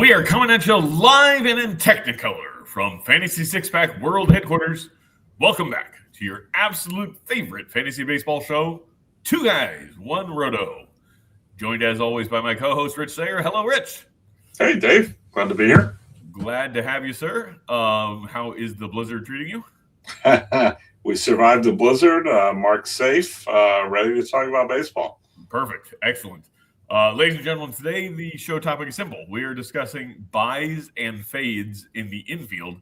We are coming at you live and in Technicolor from Fantasy Six Pack World Headquarters. Welcome back to your absolute favorite fantasy baseball show, Two Guys, One Roto. Joined as always by my co-host, Rich Sayre. Hello, Rich. Hey, Dave. Glad to be here. Glad to have you, sir. How is the blizzard treating you? We survived the blizzard. Mark's safe. Ready to talk about baseball. Perfect. Excellent. Ladies and gentlemen, today the show topic is simple. We are discussing buys and fades in the infield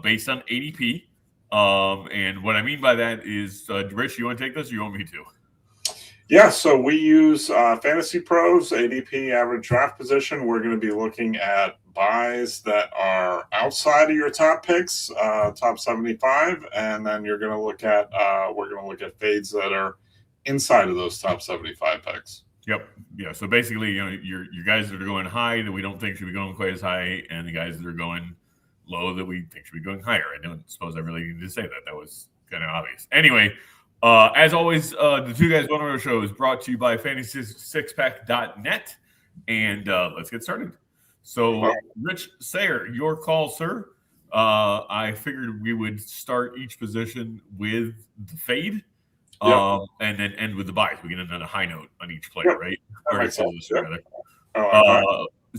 based on ADP. And what I mean by that is, Rich, you want to take this or you want me to? Yeah, so we use Fantasy Pros, ADP, average draft position. We're going to be looking at buys that are outside of your top picks, top 75, and then you're going to look at we're going to look at fades that are inside of those top 75 picks. Yep. Yeah. So basically, your guys that are going high that we don't think should be going quite as high, and the guys that are going low that we think should be going higher. I don't suppose I really needed to say that. That was kind of obvious. Anyway, as always, the Two Guys One Roto Show is brought to you by FantasySixPack.net, and let's get started. So, Rich Sayre, your call, sir. I figured we would start each position with the fade. Yep. And then end with the buys. We get another high note on each player, Yep. right? That All right, makes so sense. Yep.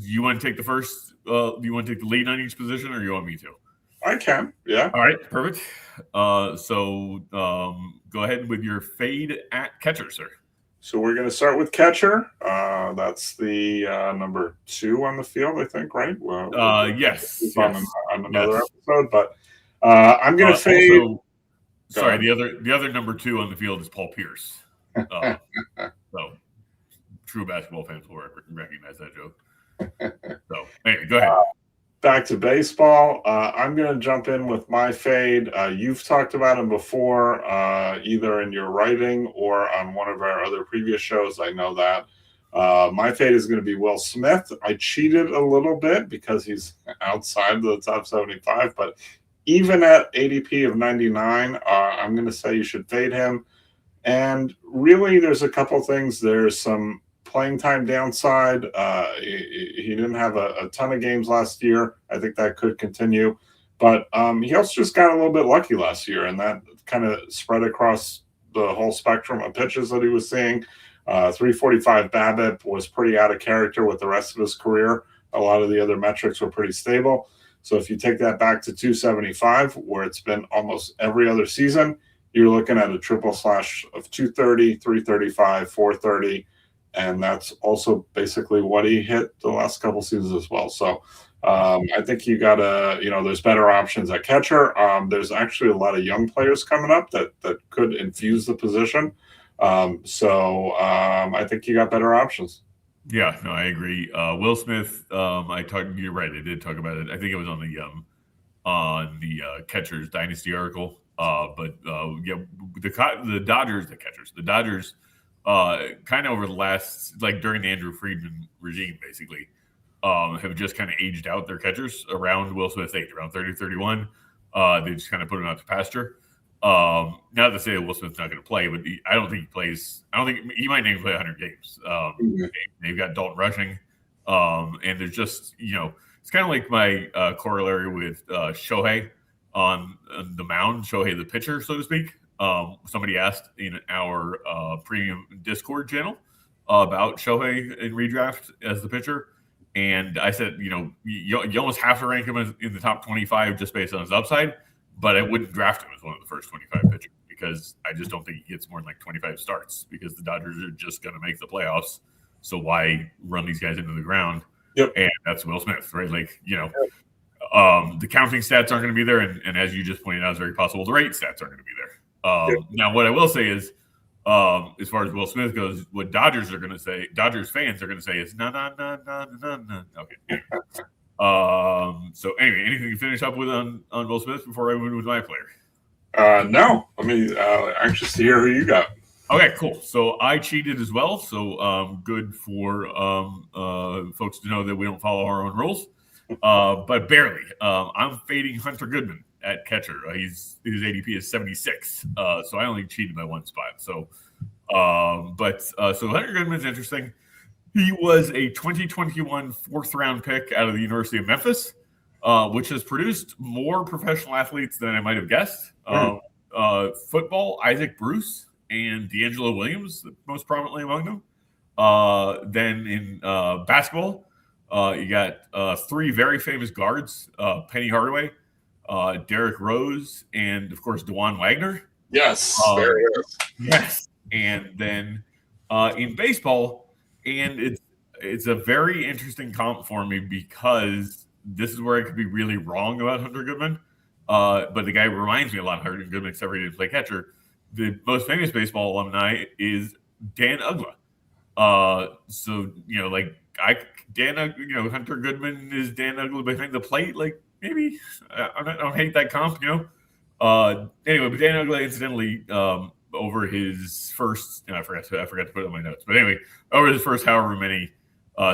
you want to take the first? Do you want to take the lead on each position, or you want me to? I can. Yeah. All right, perfect. So go ahead with your fade at catcher, sir. So we're going to start with catcher. That's the number 2 on the field, I think, right? Yes. On another episode, but I'm going to fade. Also, sorry, the other number 2 on the field is Paul Pierce. So true basketball fans will recognize that joke. So anyway, go ahead. Back to baseball. I'm going to jump in with my fade. You've talked about him before, either in your writing or on one of our other previous shows. I know that. My fade is going to be Will Smith. I cheated a little bit because he's outside the top 75, but even at ADP of 99, I'm going to say you should fade him. And really, there's a couple things. There's some playing time downside. He didn't have a ton of games last year. I think that could continue. But he also just got a little bit lucky last year, and that kind of spread across the whole spectrum of pitches that he was seeing. 345 BABIP was pretty out of character with the rest of his career. A lot of the other metrics were pretty stable. So if you take that back to 275, where it's been almost every other season, you're looking at a triple slash of 230, 335, 430. And that's also basically what he hit the last couple seasons as well. So I think you got to, there's better options at catcher. There's actually a lot of young players coming up that could infuse the position. So I think you got better options. Yeah, no, I agree. Will Smith, you're right. I did talk about it. I think it was on the Catchers Dynasty article. But the Dodgers, kind of over the last, like during the Andrew Friedman regime, basically, have just kind of aged out their catchers around Will Smith's age, around 30, 31. They just kind of put him out to pasture. Not to say that Will Smith's not going to play, but I don't think he plays. I don't think he might not even play 100 games. They've got Dalton Rushing, and there's just it's kind of like my corollary with Shohei on the mound, Shohei the pitcher, so to speak. Somebody asked in our premium Discord channel about Shohei in redraft as the pitcher, and I said, you almost have to rank him in the top 25 just based on his upside. But I wouldn't draft him as one of the first 25 pitchers because I just don't think he gets more than like 25 starts because the Dodgers are just going to make the playoffs. So why run these guys into the ground? Yep. And that's Will Smith, right? Like, the counting stats aren't going to be there. And as you just pointed out, it's very possible the rate stats aren't going to be there. Now, what I will say is, as far as Will Smith goes, what Dodgers fans are going to say is, no. Okay. So anyway, anything to finish up with on Will Smith before I move with my player? No. I mean, anxious to hear who you got. Okay, cool. So I cheated as well. So good for folks to know that we don't follow our own rules, but barely. I'm fading Hunter Goodman at catcher. His ADP is 76. So I only cheated by one spot. So, so Hunter Goodman's interesting. He was a 2021 fourth-round pick out of the University of Memphis, which has produced more professional athletes than I might have guessed. Football, Isaac Bruce and D'Angelo Williams, most prominently among them. Then in basketball, you got three very famous guards, Penny Hardaway, Derrick Rose, and, of course, DeJuan Wagner. Yes, there it is. Yes. And then in baseball, and it's a very interesting comp for me because this is where I could be really wrong about Hunter Goodman. But the guy reminds me a lot of Hunter Goodman, except for he didn't play catcher. The most famous baseball alumni is Dan Uggla. So, Hunter Goodman is Dan Uggla behind the plate. Like, maybe I don't hate that comp, Anyway, but Dan Uggla, incidentally, over his first, I forgot to put it on my notes. But anyway, over his first however many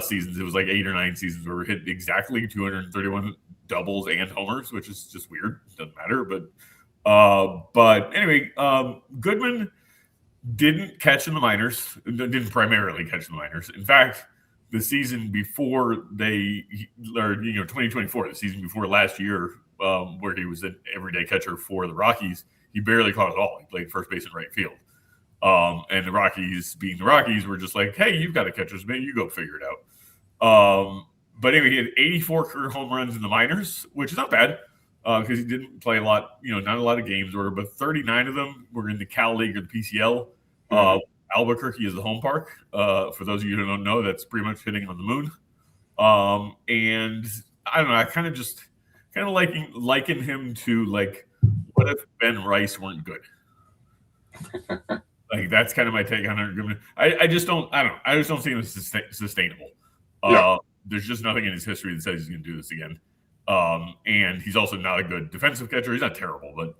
seasons, it was like 8 or 9 seasons where we hit exactly 231 doubles and homers, which is just weird. Doesn't matter. But anyway, Goodman didn't catch in the minors, didn't primarily catch in the minors. In fact, the season before 2024, the season before last year, where he was an everyday catcher for the Rockies, he barely caught it all. He played first base and right field. And the Rockies, being the Rockies, were just like, hey, you've got a catcher's mitt, you go figure it out. But anyway, he had 84 career home runs in the minors, which is not bad because he didn't play a lot, not a lot of games, but 39 of them were in the Cal League or the PCL. Albuquerque is the home park. For those of you who don't know, that's pretty much hitting on the moon. And I don't know, I kind of liken him to, like, what if Ben Rice weren't good? Like, that's kind of my take on Hunter. I just don't see him as sustainable. There's just nothing in his history that says he's going to do this again. And he's also not a good defensive catcher. He's not terrible, but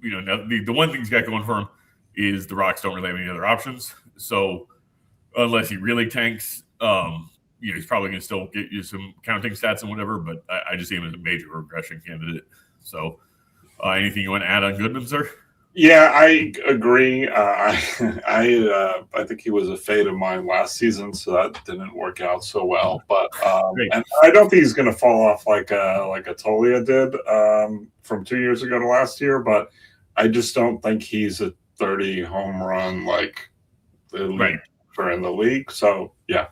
the one thing he's got going for him is the Rocks don't really have any other options. So unless he really tanks, he's probably going to still get you some counting stats and whatever. But I just see him as a major regression candidate. So anything you want to add on Goodman, sir? Yeah, I agree. I think he was a fade of mine last season, so that didn't work out so well. But and I don't think he's going to fall off like a Tolia did from 2 years ago to last year. But I just don't think he's a 30 home run like the lead for in the league. So yeah.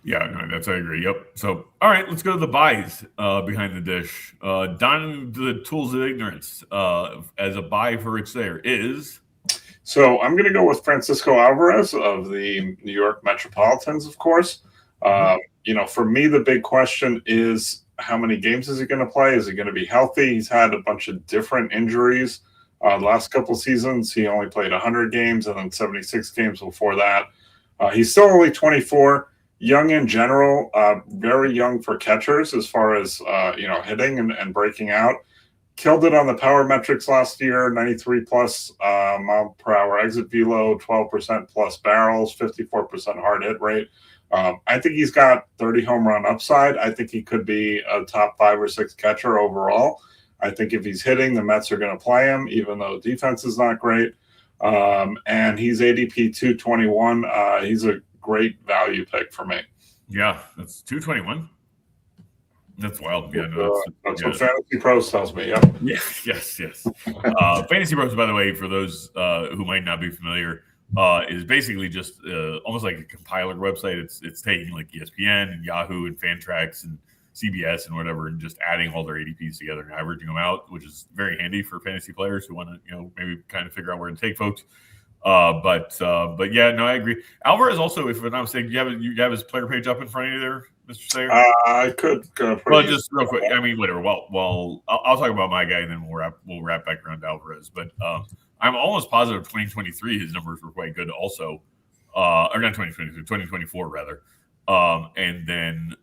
Yeah, no, I agree. Yep. So, all right, let's go to the buys behind the dish. Don, the tools of ignorance as a buy for Rich Sayre is. So I'm going to go with Francisco Alvarez of the New York Metropolitans, of course. For me, the big question is how many games is he going to play? Is he going to be healthy? He's had a bunch of different injuries. The last couple seasons, he only played 100 games and then 76 games before that. He's still only 24. Young in general, very young for catchers as far as hitting and breaking out. Killed it on the power metrics last year, 93 plus mile per hour exit velo, 12% plus barrels, 54% hard hit rate. I think he's got 30 home run upside. I think he could be a top 5 or 6 catcher overall. I think if he's hitting, the Mets are going to play him, even though defense is not great. And he's ADP 221. He's a great value pick for me. Yeah, that's 221. That's wild. Yeah, that's what Fantasy Pros tells me. Yep. Yeah. Yes. Fantasy Pros, by the way, for those who might not be familiar, is basically just almost like a compiler website. It's taking like ESPN and Yahoo and Fantrax and CBS and whatever, and just adding all their ADPs together and averaging them out, which is very handy for fantasy players who want to maybe kind of figure out where to take folks. But yeah, no, I agree. Alvarez also, if I'm not mistaken, you have his player page up in front of you there, Mr. Sayre? I could. Well, just real quick. I mean, whatever. Well, I'll talk about my guy, and then we'll wrap back around to Alvarez. But I'm almost positive 2023 his numbers were quite good, also, or not 2023, 2024 rather. And then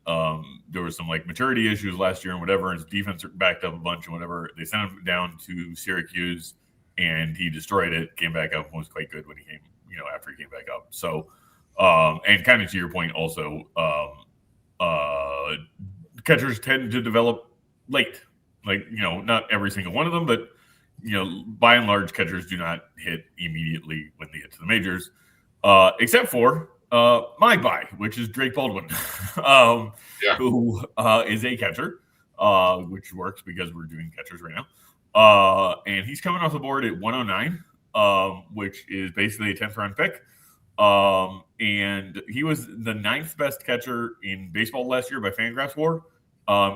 there was some like maturity issues last year and whatever, and his defense backed up a bunch and whatever. They sent him down to Syracuse, and he destroyed it. Came back up and was quite good when he came, after he came back up. So, and kind of to your point, also, catchers tend to develop late. Like, not every single one of them, but by and large, catchers do not hit immediately when they get to the majors, except for my buy, which is Drake Baldwin, who is a catcher, which works because we're doing catchers right now. And he's coming off the board at 109, which is basically a 10th round pick. And he was the 9th best catcher in baseball last year by Fangraphs WAR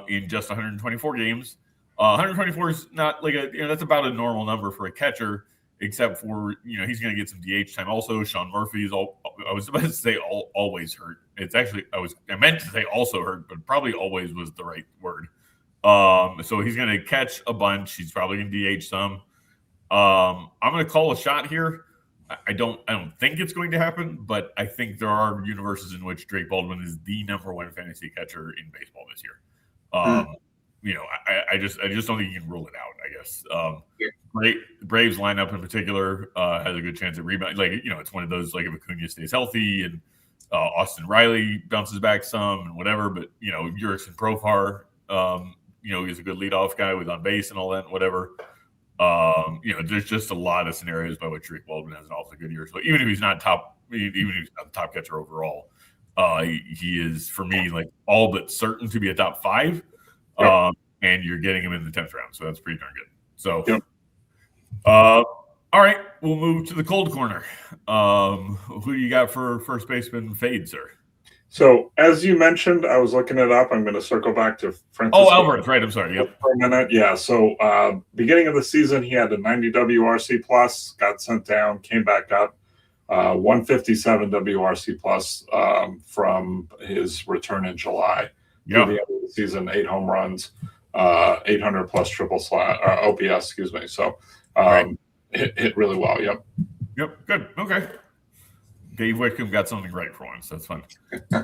in just 124 games. 124 is not like that's about a normal number for a catcher, except for he's going to get some DH time. Also, Sean Murphy is I was about to say always hurt. It's actually I meant to say also hurt, but probably always was the right word. So he's going to catch a bunch. He's probably going to DH some. I'm going to call a shot here. I don't think it's going to happen, but I think there are universes in which Drake Baldwin is the number one fantasy catcher in baseball this year. I just don't think you can rule it out, I guess. Braves lineup in particular has a good chance at rebound. It's one of those, like, if Acuna stays healthy and Austin Riley bounces back some and whatever, but Jurickson Profar, he's a good leadoff guy with on base and all that and whatever. There's just a lot of scenarios by which Drake Baldwin has an awfully good year. So even if he's not the top catcher overall, he is, for me, like, all but certain to be a top 5. And you're getting him in the 10th round, so that's pretty darn good. So, all right, we'll move to the cold corner. Who do you got for first baseman fade, sir? So, as you mentioned, I was looking it up. I'm going to circle back to Francisco. Alvarez, right? I'm sorry. Yep. For a minute, yeah. So, beginning of the season, he had a 90 WRC plus, got sent down, came back up, 157 WRC plus from his return in July. Yeah. The end of the season, 8 home runs, 800 plus triple slash OPS. Excuse me. So, hit really well. Yep. Good. Okay. Dave Whitcomb got something right for once. That's fun.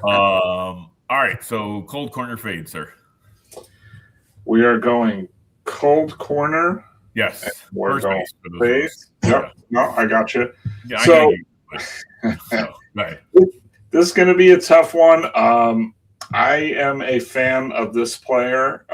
All right. So, cold corner fade, sir. We are going cold corner. Yes. We're first going base. Yep. Yeah. No, I got you. Yeah. So, I know you, but, right. This is going to be a tough one. I am a fan of this player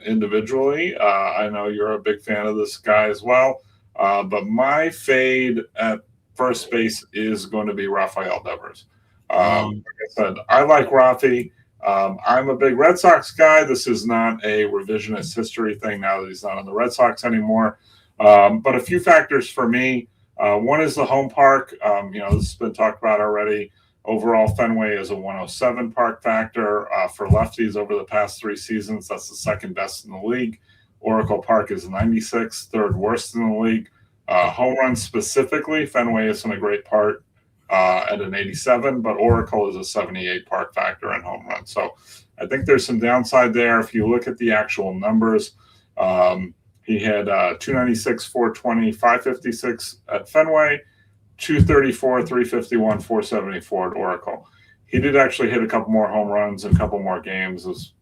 individually. I know you're a big fan of this guy as well. But my fade at first base is going to be Rafael Devers. Like I said, I like Rafi. I'm a big Red Sox guy. This is not a revisionist history thing now that he's not on the Red Sox anymore. But a few factors for me. One is the home park. This has been talked about already. Overall, Fenway is a 107 park factor for lefties over the past 3 seasons. That's the second best in the league. Oracle Park is 96, third worst in the league. Home runs specifically, Fenway isn't a great park at an 87, but Oracle is a 78 park factor in home runs. So I think there's some downside there. If you look at the actual numbers, he had 296, 420, 556 at Fenway, 234, 351, 474 at Oracle. He did actually hit a couple more home runs and a couple more games. That's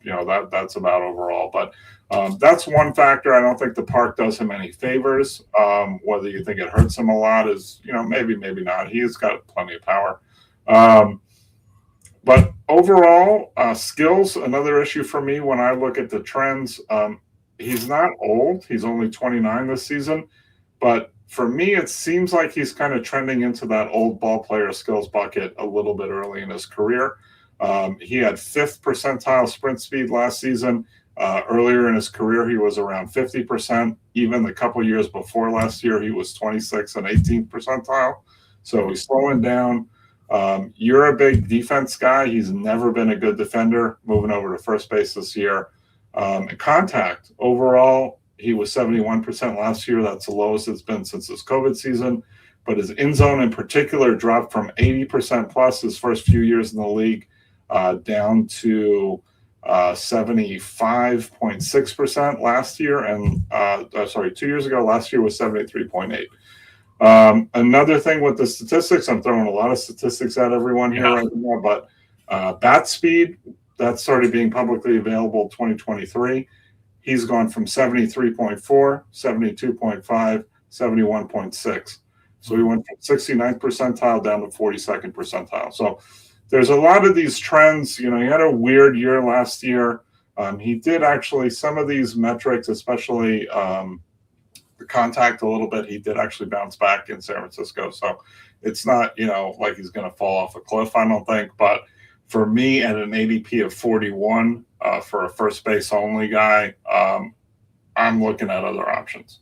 about overall. But that's one factor. I don't think the park does him any favors. Whether you think it hurts him a lot is, maybe not. He's got plenty of power. But overall, skills, another issue for me when I look at the trends. He's not old. He's only 29 this season. But for me, it seems like he's kind of trending into that old ball player skills bucket a little bit early in his career. He had 5th percentile sprint speed last season. Earlier in his career, he was around 50%. Even the couple years before last year, he was 26th and 18th percentile. So he's slowing down. You're a big defense guy. He's never been a good defender. Moving over to first base this year. Contact overall, he was 71% last year. That's the lowest it's been since his COVID season. But his in zone in particular dropped from 80% plus his first few years in the league down to 75.6% last year. And 2 years ago, last year was 73.8. Another thing with the statistics, I'm throwing a lot of statistics at everyone here right now, but bat speed, that started being publicly available 2023. He's gone from 73.4, 72.5, 71.6. So he went from 69th percentile down to 42nd percentile. So there's a lot of these trends. He had a weird year last year. He did actually some of these metrics, especially the contact a little bit. He did actually bounce back in San Francisco. So it's not, like he's going to fall off a cliff, I don't think. But for me, at an ADP of 41 for a first base only guy, I'm looking at other options.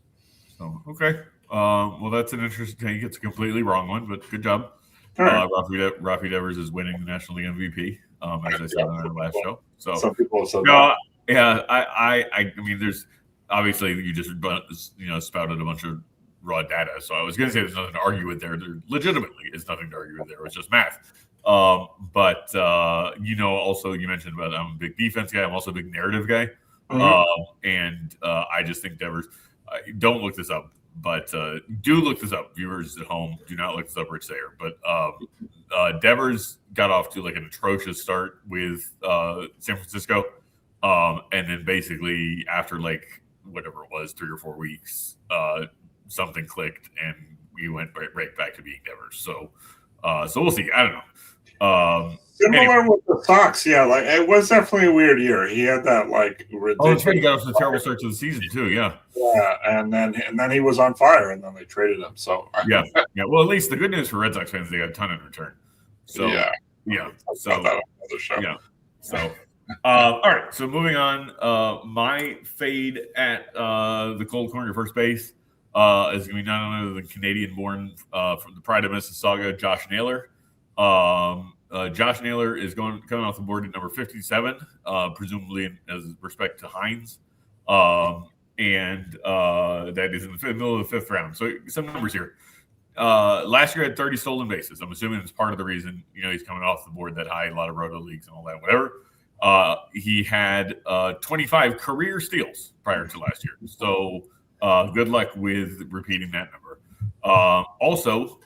So, okay. Well, that's an interesting take. It's a completely wrong one, but good job. Right. Rafi Devers is winning the National League MVP, as I said on our last show. So some people have said that. Yeah, I mean, there's obviously you just spouted a bunch of raw data. So I was going to say there's nothing to argue with there. There legitimately is nothing to argue with there. It's just math. But also you mentioned about I'm a big defense guy. I'm also a big narrative guy. And I just think Devers. Don't look this up, but do look this up. Viewers at home, do not look this up, Rich Sayre. But Devers got off to like an atrocious start with San Francisco. And then basically after like whatever it was, 3 or 4 weeks, something clicked and we went right back to being Devers. So we'll see. I don't know. Similar with the Sox, yeah. Like it was definitely a weird year. He had that like ridiculous. Oh, that's right. He got off to a terrible start to the season too. Yeah. Yeah, and then he was on fire, and then they traded him. So yeah. Well, at least the good news for Red Sox fans, they got a ton in return. So yeah. So that show. Yeah. So all right. So moving on, my fade at the cold corner first base is going to be none other than Canadian-born from the pride of Mississauga, Josh Naylor. Josh Naylor is coming off the board at number 57, presumably as respect to Hines, and that is in the middle of the 5th round. So some numbers here. Last year had 30 stolen bases. I'm assuming it's part of the reason he's coming off the board that high. A lot of roto leagues and all that, whatever. He had 25 career steals prior to last year. So good luck with repeating that number. Also.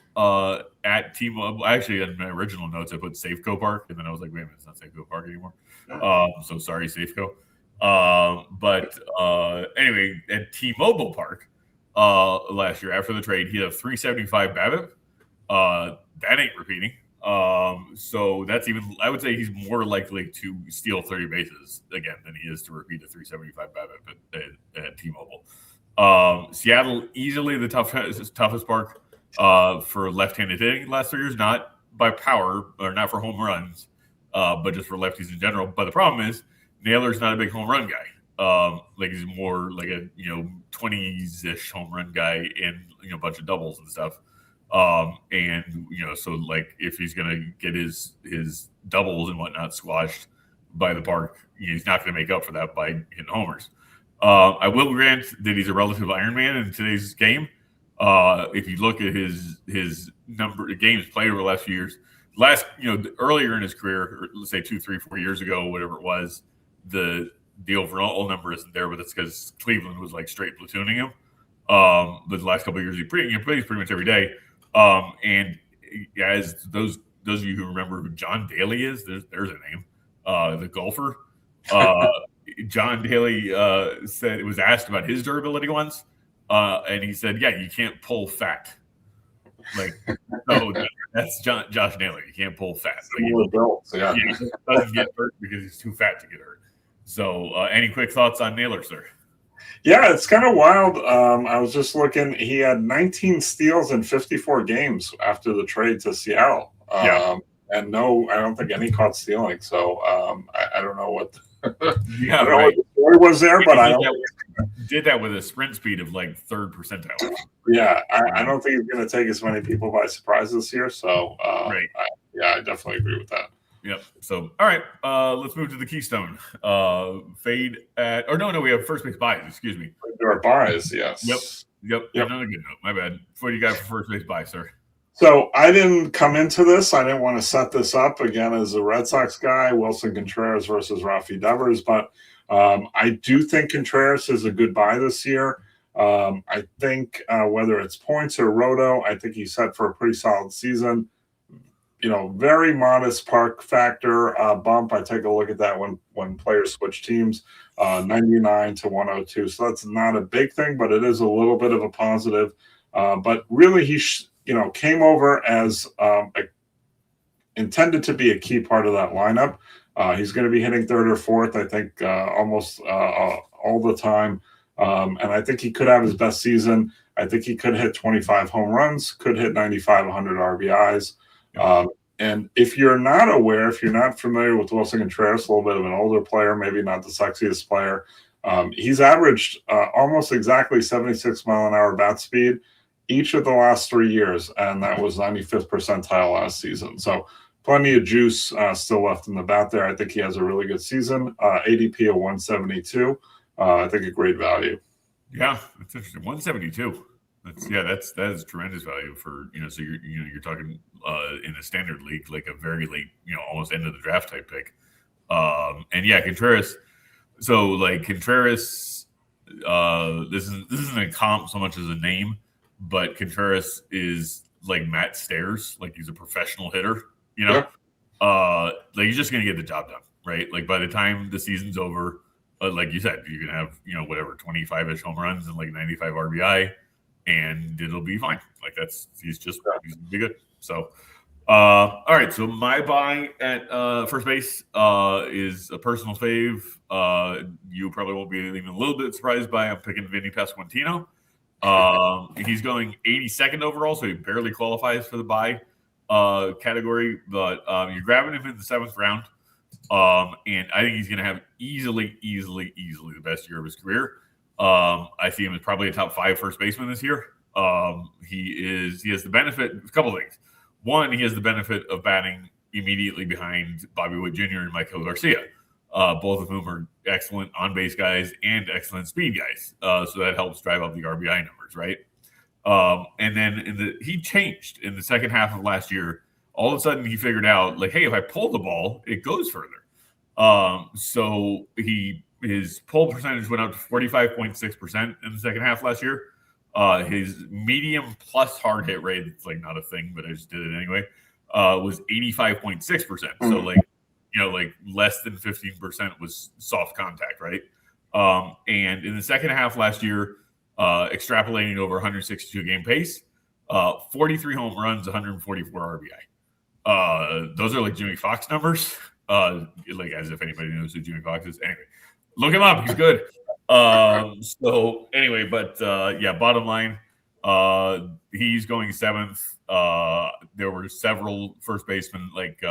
At T-Mobile, actually, in my original notes, I put Safeco Park, and then I was like, wait a minute, it's not Safeco Park anymore. So sorry, Safeco. But anyway, at T-Mobile Park last year, after the trade, he had a 375 BABIP. That ain't repeating. So that's even, I would say he's more likely to steal 30 bases again than he is to repeat a 375 BABIP at T-Mobile. Seattle, easily the toughest park. For left-handed hitting last 3 years, not by power or not for home runs, but just for lefties in general. But the problem is Naylor's not a big home run guy. Like he's more like a 20s-ish home run guy and a bunch of doubles and stuff. And so like if he's gonna get his doubles and whatnot squashed by the park, he's not gonna make up for that by hitting homers. I will grant that he's a relative Iron Man in today's game. If you look at his number of games played over the last few years, earlier in his career, or let's say 2, 3, 4 years ago, whatever it was, the overall number isn't there, but that's because Cleveland was like straight platooning him. But the last couple of years, he plays pretty much every day. And as those of you who remember who John Daly is, there's a name, the golfer. John Daly said it was asked about his durability once. And he said, yeah, you can't pull fat. Like, no, that's Josh Naylor. You can't pull fat. Like, he doesn't get hurt because he's too fat to get hurt. So any quick thoughts on Naylor, sir? Yeah, it's kind of wild. I was just looking. He had 19 steals in 54 games after the trade to Seattle. And no, I don't think any caught stealing. So I don't know what yeah, right. What the story was there, but I don't did that with a sprint speed of like 3rd percentile. Yeah, I don't think he's going to take as many people by surprise this year. So, right. I definitely agree with that. Yep. So, all right, let's move to the Keystone. Fade at, or no, we have first base buys. Excuse me. There are buys, yes. Yep. Another good note. My bad. What do you got for first base buy, sir? So I didn't come into this. I didn't want to set this up again as a Red Sox guy, Wilson Contreras versus Rafi Devers, but I do think Contreras is a good buy this year. I think whether it's points or roto, I think he's set for a pretty solid season. Very modest park factor bump. I take a look at that when players switch teams, 99 to 102. So that's not a big thing, but it is a little bit of a positive. But really, he came over as intended to be a key part of that lineup. He's going to be hitting 3rd or 4th, I think, almost all the time. And I think he could have his best season. I think he could hit 25 home runs, could hit 95, 100 RBIs. And if you're not aware, if you're not familiar with Wilson Contreras, a little bit of an older player, maybe not the sexiest player, he's averaged almost exactly 76 mile an hour bat speed each of the last 3 years, and that was 95th percentile last season. So plenty of juice still left in the bat there. I think he has a really good season. ADP of 172. I think a great value. Yeah, that's interesting. 172. That is tremendous value for, so you're talking in a standard league, like a very late, almost end of the draft type pick. And yeah, Contreras. So like Contreras, this isn't a comp so much as a name, but Contreras is like Matt Stairs, like he's a professional hitter, like he's just gonna get the job done, right? Like by the time the season's over, like you said, you can have, whatever, 25-ish home runs and like 95 RBI, and it'll be fine. Like he's gonna be good. So, all right. So my buy at first base is a personal fave. You probably won't be even a little bit surprised by. I'm picking Vinny Pasquantino. He's going 82nd overall, so he barely qualifies for the buy category. But you're grabbing him in the 7th round. And I think he's going to have easily the best year of his career. I see him as probably a top 5 first baseman this year. He has the benefit, a couple of things. One, he has the benefit of batting immediately behind Bobby Witt Jr. and Michael Garcia, both of whom are excellent on-base guys and excellent speed guys. So that helps drive up the RBI numbers, right? And then he changed in the second half of last year. All of a sudden, he figured out, like, hey, if I pull the ball, it goes further. So his pull percentage went up to 45.6% in the second half last year. His medium plus hard hit rate, it's like not a thing, but I just did it anyway, was 85.6%. So like less than 15% was soft contact, right? And in the second half last year, extrapolating over 162 game pace, 43 home runs, 144 RBI. Those are like Jimmy Fox numbers, like as if anybody knows who Jimmy Fox is. Anyway, look him up. He's good. So anyway, but bottom line, he's going 7th. There were several first basemen like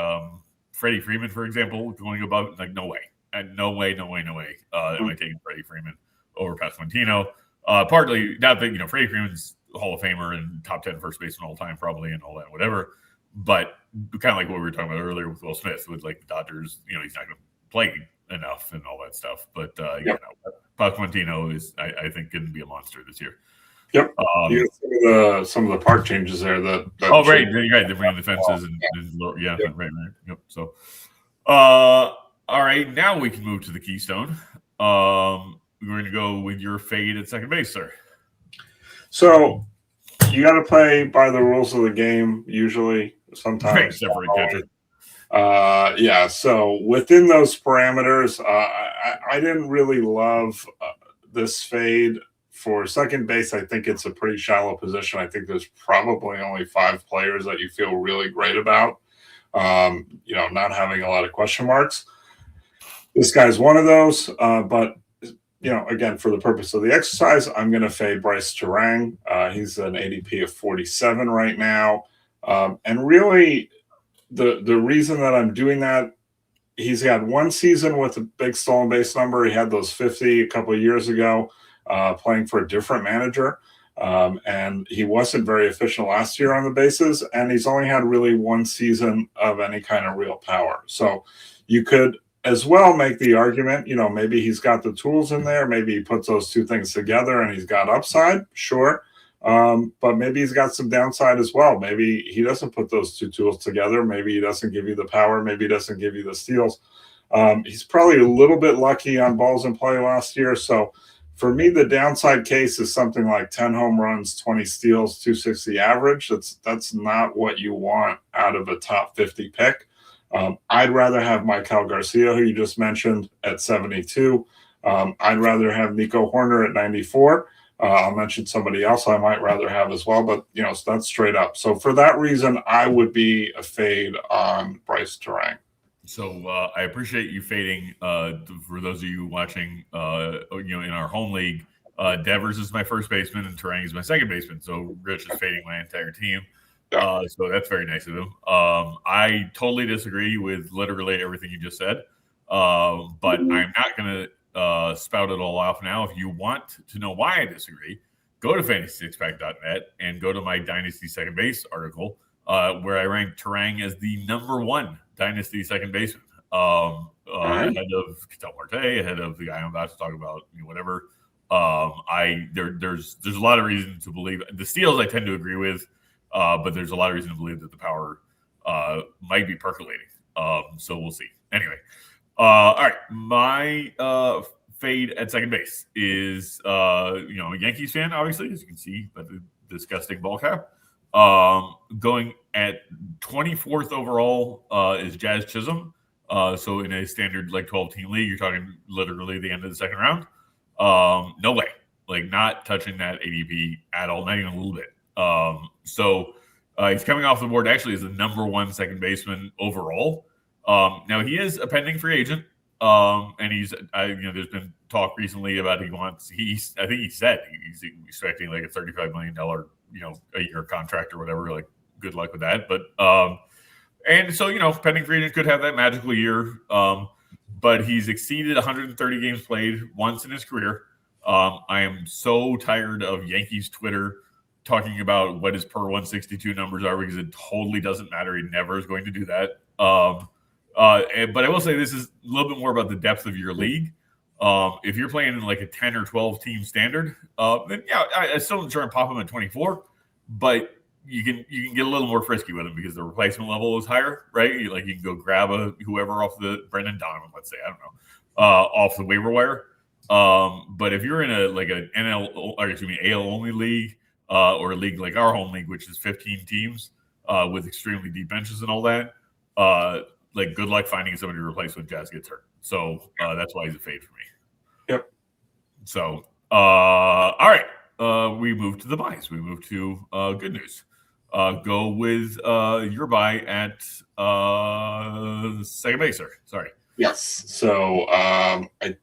Freddie Freeman, for example, going above. Like no way. Am I taking Freddie Freeman over Pasquantino? Partly not that Freddie Freeman's Hall of Famer and top 10 first baseman all time probably and all that whatever. But kind of like what we were talking about earlier with Will Smith, with like the Dodgers, he's not going to play enough and all that stuff. But Pasquantino is, I think, going to be a monster this year. Yep. Some of the park changes there. That right. They're bringing the fences right. Yep. So, all right, now we can move to the Keystone. We're going to go with your fade at second base, sir. So you got to play by the rules of the game. Usually, sometimes separate catcher. So within those parameters, I didn't really love this fade for second base. I think it's a pretty shallow position. I think there's probably only 5 players that you feel really great about. Not having a lot of question marks. This guy's one of those, but again, for the purpose of the exercise, I'm going to fade Bryce Turang. He's an ADP of 47 right now. And really, the reason that I'm doing that, he's had one season with a big stolen base number. He had those 50 a couple of years ago, playing for a different manager. And he wasn't very efficient last year on the bases. And he's only had really one season of any kind of real power. So you could as well make the argument, maybe he's got the tools in there. Maybe he puts those two things together and he's got upside. Sure. But maybe he's got some downside as well. Maybe he doesn't put those two tools together. Maybe he doesn't give you the power. Maybe he doesn't give you the steals. He's probably a little bit lucky on balls in play last year. So for me, the downside case is something like 10 home runs, 20 steals, 260 average. That's not what you want out of a top 50 pick. I'd rather have Michael Garcia, who you just mentioned, at 72. I'd rather have Nico Horner at 94. I'll mention somebody else I might rather have as well, but so that's straight up. So for that reason, I would be a fade on Bryce Turang. So I appreciate you fading. For those of you watching, in our home league, Devers is my first baseman, and Turang is my second baseman. So Rich is fading my entire team. Yeah. So that's very nice of him. I totally disagree with literally everything you just said, but I'm not going to spout it all off now. If you want to know why I disagree, go to fantasysixpack.net and go to my Dynasty second base article, where I ranked Turang as the number one Dynasty second baseman, ahead of Ketel Marte, ahead of the guy I'm about to talk about, whatever. There's a lot of reason to believe the steals I tend to agree with. But there's a lot of reason to believe that the power might be percolating. So we'll see. Anyway, all right. My fade at second base is, a Yankees fan, obviously, as you can see by the disgusting ball cap. Going at 24th overall is Jazz Chisholm. So in a standard 12-team league, you're talking literally the end of the second round. No way. Not touching that ADP at all, not even a little bit. So he's coming off the board actually as the number one second baseman overall. Now he is a pending free agent. And there's been talk recently about I think he said he's expecting a $35 million, a year contract or whatever. Good luck with that. But, and so, pending free agent could have that magical year. But he's exceeded 130 games played once in his career. I am so tired of Yankees Twitter talking about what his per 162 numbers are, because it totally doesn't matter. He never is going to do that. But I will say this is a little bit more about the depth of your league. If you're playing in a 10 or 12 team standard, then I still am trying to pop him at 24, but you can get a little more frisky with him because the replacement level is higher, right? You can go grab whoever off the Brendan Donovan, let's say, I don't know, off the waiver wire. But if you're in an AL only league, or a league like our home league, which is 15 teams with extremely deep benches and all that, good luck finding somebody to replace when Jazz gets hurt. So that's why he's a fade for me. Yep. So, all right. We move to the buys. We move to good news. Go with your buy at second base, sir. Sorry. Yes. So I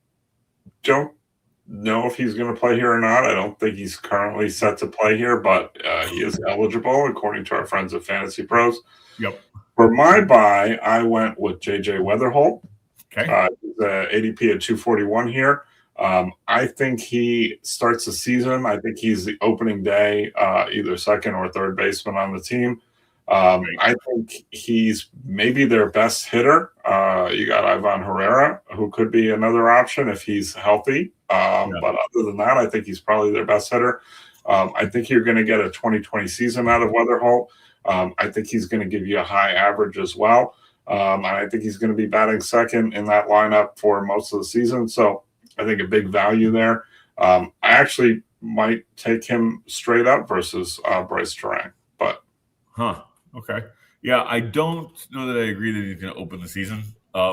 don't know if he's going to play here or not. I don't think he's currently set to play here, but he is eligible according to our friends at Fantasy Pros. Yep. For my buy, I went with JJ Weatherholt. Okay. The ADP at 241 here. I think he starts the season. I think he's the opening day, either second or third baseman on the team. I think he's maybe their best hitter. You got Ivan Herrera, who could be another option if he's healthy. But other than that, I think he's probably their best hitter. I think you're going to get a 2020 season out of Weatherholt. I think he's going to give you a high average as well. And I think he's going to be batting second in that lineup for most of the season. So I think a big value there. I actually might take him straight up versus Bryce Turang. But okay. Yeah, I don't know that I agree that he's going to open the season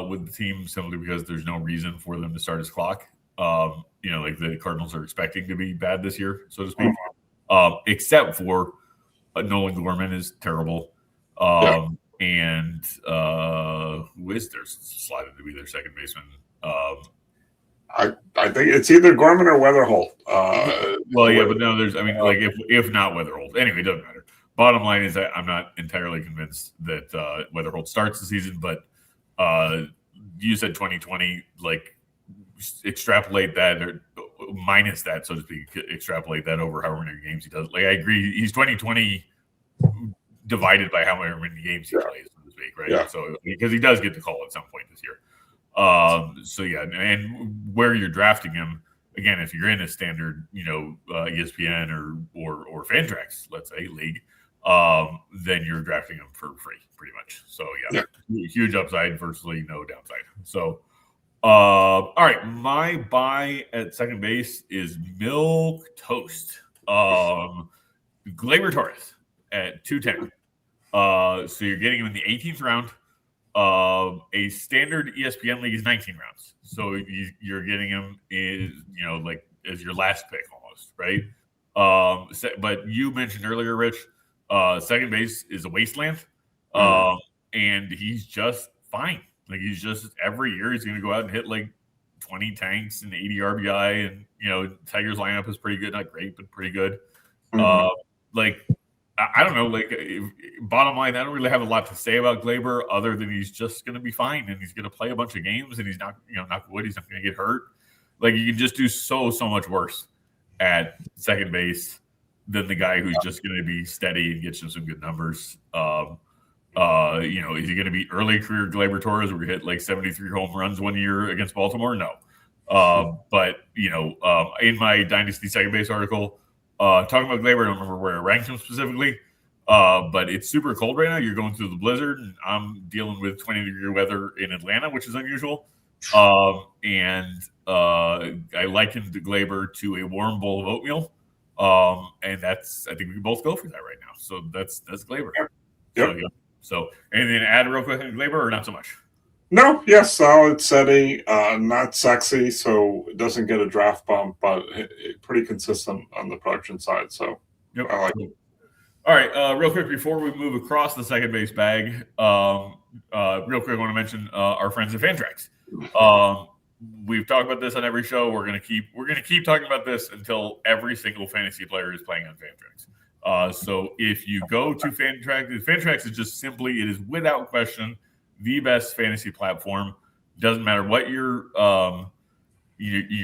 with the team, simply because there's no reason for them to start his clock. The Cardinals are expecting to be bad this year, so to speak, except for Nolan Gorman is terrible. And who is there slotted to be their second baseman? I think it's either Gorman or Weatherholt. But no, if not Weatherholt. Anyway, it doesn't matter. Bottom line is that I'm not entirely convinced that Weatherholt starts the season, but you said 2020, extrapolate that or minus that, so to speak, extrapolate that over however many games he does. I agree, he's 2020 divided by how many games he plays, so to speak, right? Yeah. So because he does get the call at some point this year. And where you're drafting him, again, if you're in a standard, ESPN or Fantrax, let's say, league, then you're drafting him for free, pretty much. So huge upside, virtually no downside. So, all right, my buy at second base is Milk Toast. Gleyber Torres at 210. So you're getting him in the 18th round. A standard ESPN league is 19 rounds. So you're getting him as your last pick almost, right? But you mentioned earlier, Rich, second base is a wasteland. And he's just fine. He's just every year he's going to go out and hit 20 tanks and 80 RBI, and Tigers lineup is pretty good, not great, but pretty good. I don't know. Bottom line, I don't really have a lot to say about Glaber other than he's just going to be fine, and he's going to play a bunch of games, and he's not, knock wood, he's not going to get hurt. You can just do so much worse at second base than the guy who's just going to be steady and get you some good numbers. Is he going to be early career Glaber Torres where he hit 73 home runs one year against Baltimore? No. But in my Dynasty second base article, talking about Glaber, I don't remember where I ranked him specifically, but it's super cold right now. You're going through the blizzard, and I'm dealing with 20-degree weather in Atlanta, which is unusual. I likened Glaber to a warm bowl of oatmeal, and I think we can both go for that right now. So that's Glaber. Yep. So anything to add real quick on Glaber, or not so much? No, yes, solid, steady, not sexy, so it doesn't get a draft bump, but pretty consistent on the production side. So yep. I like it. All right, real quick before we move across the second base bag, real quick, I want to mention our friends at Fantrax. We've talked about this on every show. We're gonna keep talking about this until every single fantasy player is playing on Fantrax. So if you go to Fantrax is just simply, it is without question the best fantasy platform. Doesn't matter what your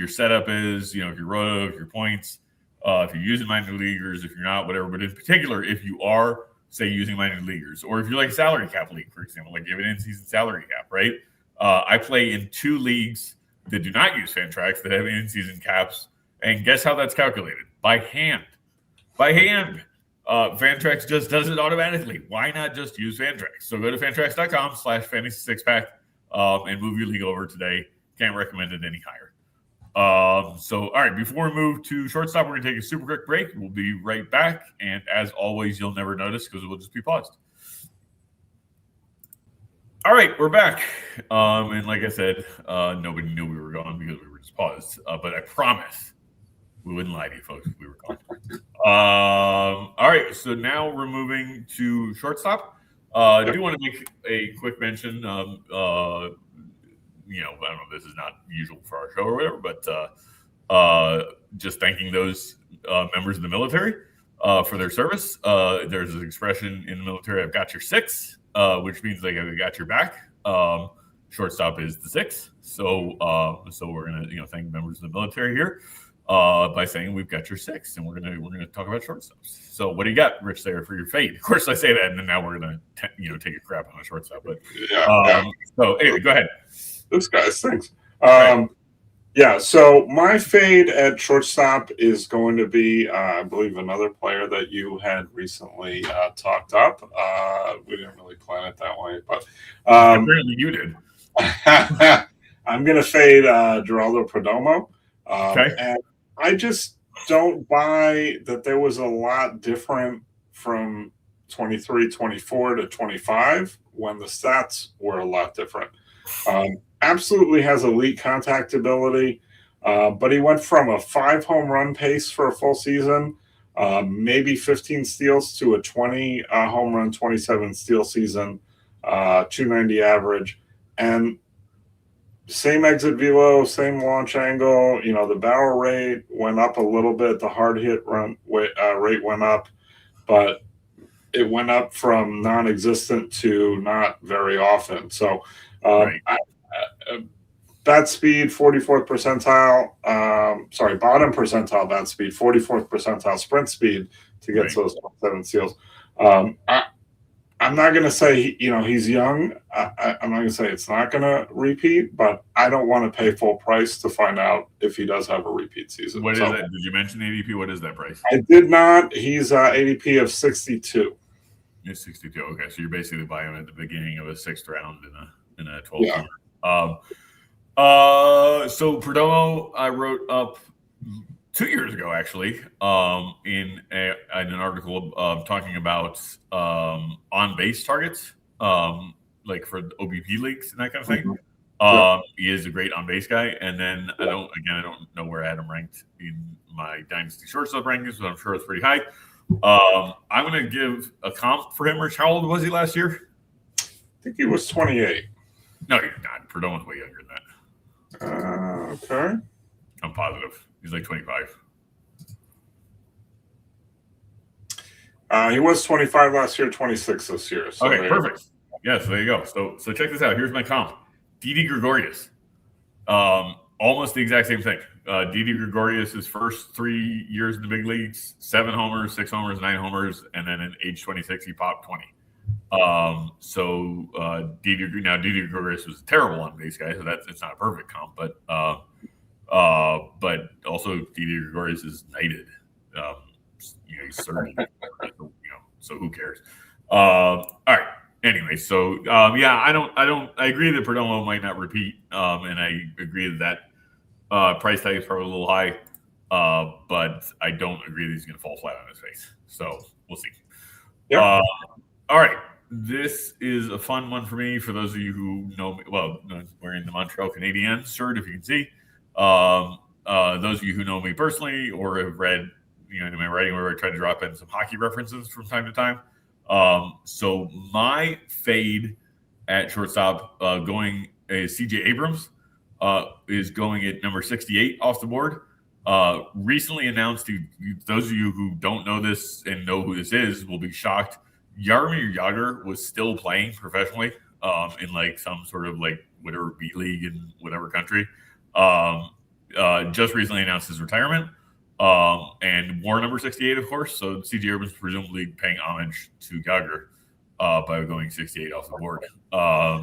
setup is, if you're Roto, if you're points, if you're using minor leaguers, if you're not, whatever. But in particular, if you are, say, using minor leaguers, or if you're like salary cap league, for example, like you have an in-season salary cap, right? I play in 2 leagues that do not use Fantrax that have in-season caps, and guess how that's calculated? By hand. Fantrax just does it automatically. Why not just use Fantrax? So go to fantrax.com/fantasy6pack and move your league over today. Can't recommend it any higher. All right, before we move to shortstop, we're going to take a super quick break. We'll be right back. And as always, you'll never notice because we'll just be paused. All right, we're back. And like I said, nobody knew we were gone because we were just paused. But I promise we wouldn't lie to you folks if we were gone. All right, so now we're moving to shortstop. I do want to make a quick mention. I don't know, this is not usual for our show or whatever, but just thanking those members of the military for their service. There's an expression in the military, I've got your 6, which means I've got your back. Shortstop is the 6. So we're going to thank members of the military here by saying we've got your 6, and we're gonna talk about shortstops. So what do you got, Rich Sayre, for your fade? Of course, I say that, and then now we're gonna take a crap on a shortstop. But so anyway, go ahead. Those guys, thanks. So my fade at shortstop is going to be, I believe, another player that you had recently talked up. We didn't really plan it that way, but apparently you did. I'm going to fade Geraldo Perdomo. Okay. And I just don't buy that there was a lot different from 23, 24 to 25 when the stats were a lot different. Absolutely has elite contact ability, but he went from a 5 home run pace for a full season, maybe 15 steals, to a 20 home run, 27 steal season, 290 average, and same exit velo, same launch angle. The barrel rate went up a little bit. The hard hit rate went up, but it went up from non-existent to not very often. So, bat speed, 44th percentile. Bottom percentile bat speed, 44th percentile sprint speed to get to those 7 steals. I'm not going to say, he's young. I'm not going to say it's not going to repeat, but I don't want to pay full price to find out if he does have a repeat season. What is that? Did you mention ADP? What is that price? I did not. He's ADP of 62. It's 62. Okay, so you're basically buying him at the beginning of a 6th round in a 12th round. So Perdomo, I wrote up 2 years ago, actually, in an article talking about on base targets, like for OBP leagues and that kind of thing. He is a great on base guy, and then I don't know where I had him ranked in my Dynasty shortstop rankings, but I'm sure it's pretty high. I'm going to give a comp for him. Rich, how old was he last year? I think he was 28. No, you're not. Perdomo's way younger than that. Okay. I'm positive. He's like 25. He was 25 last year, 26 this year. So okay, perfect. Yeah, so there you go. So check this out. Here's my comp. Didi Gregorius. Almost the exact same thing. Didi Gregorius' first 3 years in the big leagues, 7 homers, 6 homers, 9 homers, and then at age 26, he popped 20. Didi Gregorius was a terrible on base guy, so it's not a perfect comp, but also Didi Gregorius is knighted. He's 30, so who cares? All right. Anyway, so I agree that Perdomo might not repeat, and I agree that price tag is probably a little high, but I don't agree that he's going to fall flat on his face. So we'll see. Yep. All right. This is a fun one for me. For those of you who know me, well, wearing the Montreal Canadiens shirt, if you can see. Those of you who know me personally or have read, in my writing where I try to drop in some hockey references from time to time. So my fade at shortstop going is CJ Abrams is going at number 68 off the board. Recently announced, those of you who don't know this and know who this is will be shocked. Jaromir Jagr was still playing professionally in like some sort of like whatever B league in whatever country. Just recently announced his retirement and wore number 68, of course. So CJ Abrams presumably paying homage to Jagr by going 68 off the board.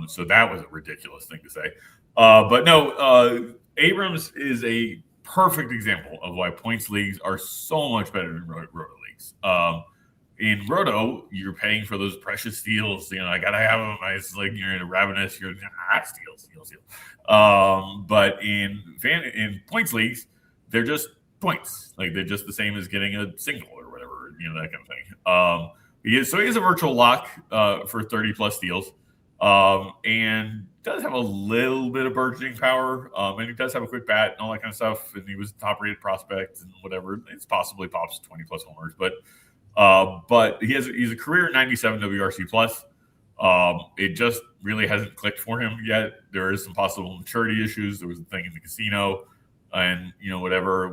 So that was a ridiculous thing to say. But no, Abrams is a perfect example of why points leagues are so much better than Roto leagues. In Roto, you're paying for those precious steals. I gotta have them. It's like you're in a ravenous. You're steal. But in points leagues, they're just points. Like they're just the same as getting a single or whatever. That kind of thing. He is a virtual lock for 30 plus steals, and does have a little bit of burgeoning power. And he does have a quick bat and all that kind of stuff. And he was a top rated prospect and whatever. It's possibly pops 20 plus homers, but he's a career 97 WRC plus. It just really hasn't clicked for him yet. There is some possible maturity issues. There was a thing in the casino, and whatever,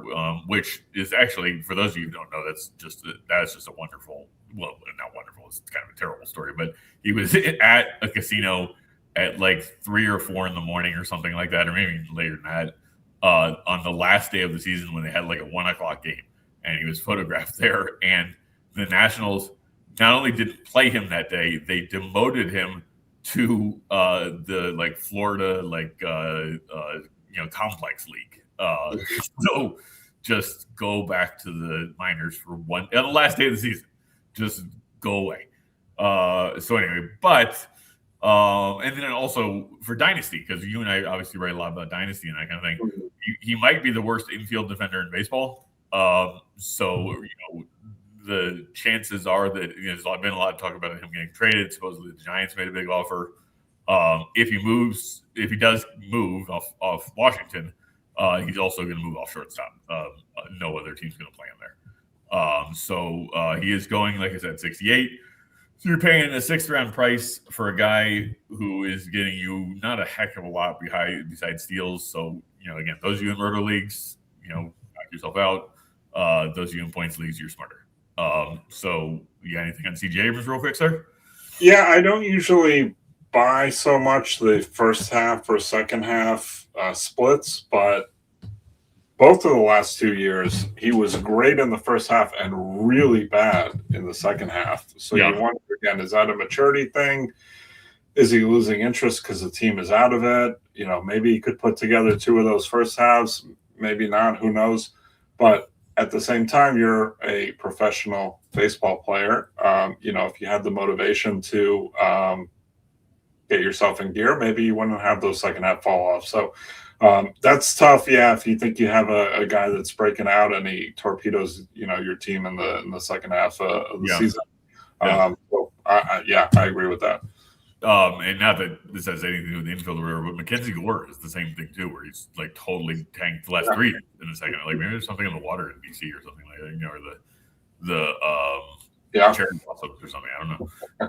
which is actually, for those of you who don't know, that's just a wonderful. Well, not wonderful. It's kind of a terrible story, but he was at a casino at like 3 or 4 in the morning or something like that, or maybe later than that, on the last day of the season when they had like a 1 o'clock game, and he was photographed there. And the Nationals not only didn't play him that day, they demoted him to the like Florida complex league. So just go back to the minors for on the last day of the season. Just go away. So anyway, but and then also for Dynasty, because you and I obviously write a lot about Dynasty and that kind of thing. He might be the worst infield defender in baseball. The chances are that there's been a lot of talk about him getting traded. Supposedly the Giants made a big offer. If he does move off Washington, he's also going to move off shortstop. No other team's going to play him there. He is going, like I said, 68. So you're paying a 6th round price for a guy who is getting you not a heck of a lot besides steals. So, again, those of you in Roto leagues, knock yourself out. Those of you in points leagues, you're smarter. So you got anything on CJ Abrams real quick, sir? Yeah, I don't usually buy so much the first half or second half splits, but both of the last 2 years, he was great in the first half and really bad in the second half. So You wonder, again, is that a maturity thing? Is he losing interest because the team is out of it? Maybe he could put together 2 of those first halves, maybe not, who knows? But at the same time, you're a professional baseball player. If you had the motivation to get yourself in gear, maybe you wouldn't have those second half fall off. So that's tough. Yeah, if you think you have a guy that's breaking out and he torpedoes, your team in the second half of the season. I agree with that. And not that this has anything to do with the infield or whatever, but Mackenzie Gore is the same thing too, where he's like totally tanked the last 3 in a second. Like maybe there's something in the water in BC or something like that, or the cherry blossoms or something. I don't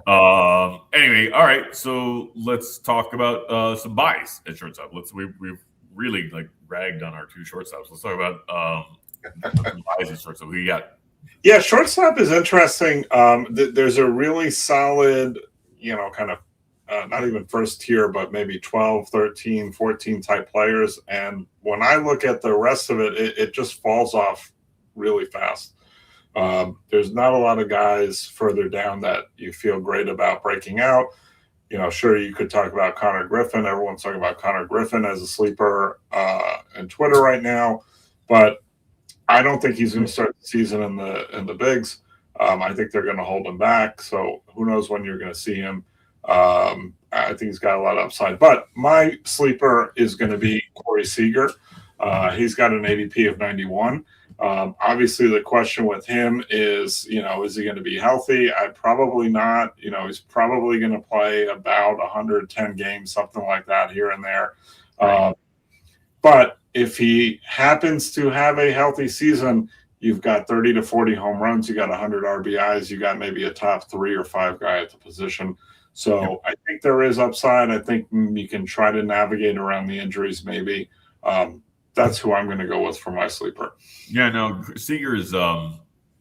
know. Anyway, all right. So let's talk about some buys at shortstop. We've really like ragged on our two shortstops. Let's talk about shortstop. Who you got? Yeah, shortstop is interesting. There's a really solid, kind of not even first tier, but maybe 12, 13, 14 type players. And when I look at the rest of it, it just falls off really fast. There's not a lot of guys further down that you feel great about breaking out. Sure, you could talk about Connor Griffin. Everyone's talking about Connor Griffin as a sleeper on Twitter right now, but I don't think he's going to start the season in the bigs. I think they're going to hold him back. So who knows when you're going to see him. I think he's got a lot of upside. But my sleeper is going to be Corey Seager. He's got an ADP of 91. Obviously, the question with him is, is he going to be healthy? Probably not. He's probably going to play about 110 games, something like that here and there. But if he happens to have a healthy season, you've got 30 to 40 home runs, you got 100 RBIs, you got maybe a top 3 or 5 guy at the position. So I think there is upside. I think you can try to navigate around the injuries maybe. That's who I'm going to go with for my sleeper. Yeah, no, Seager is a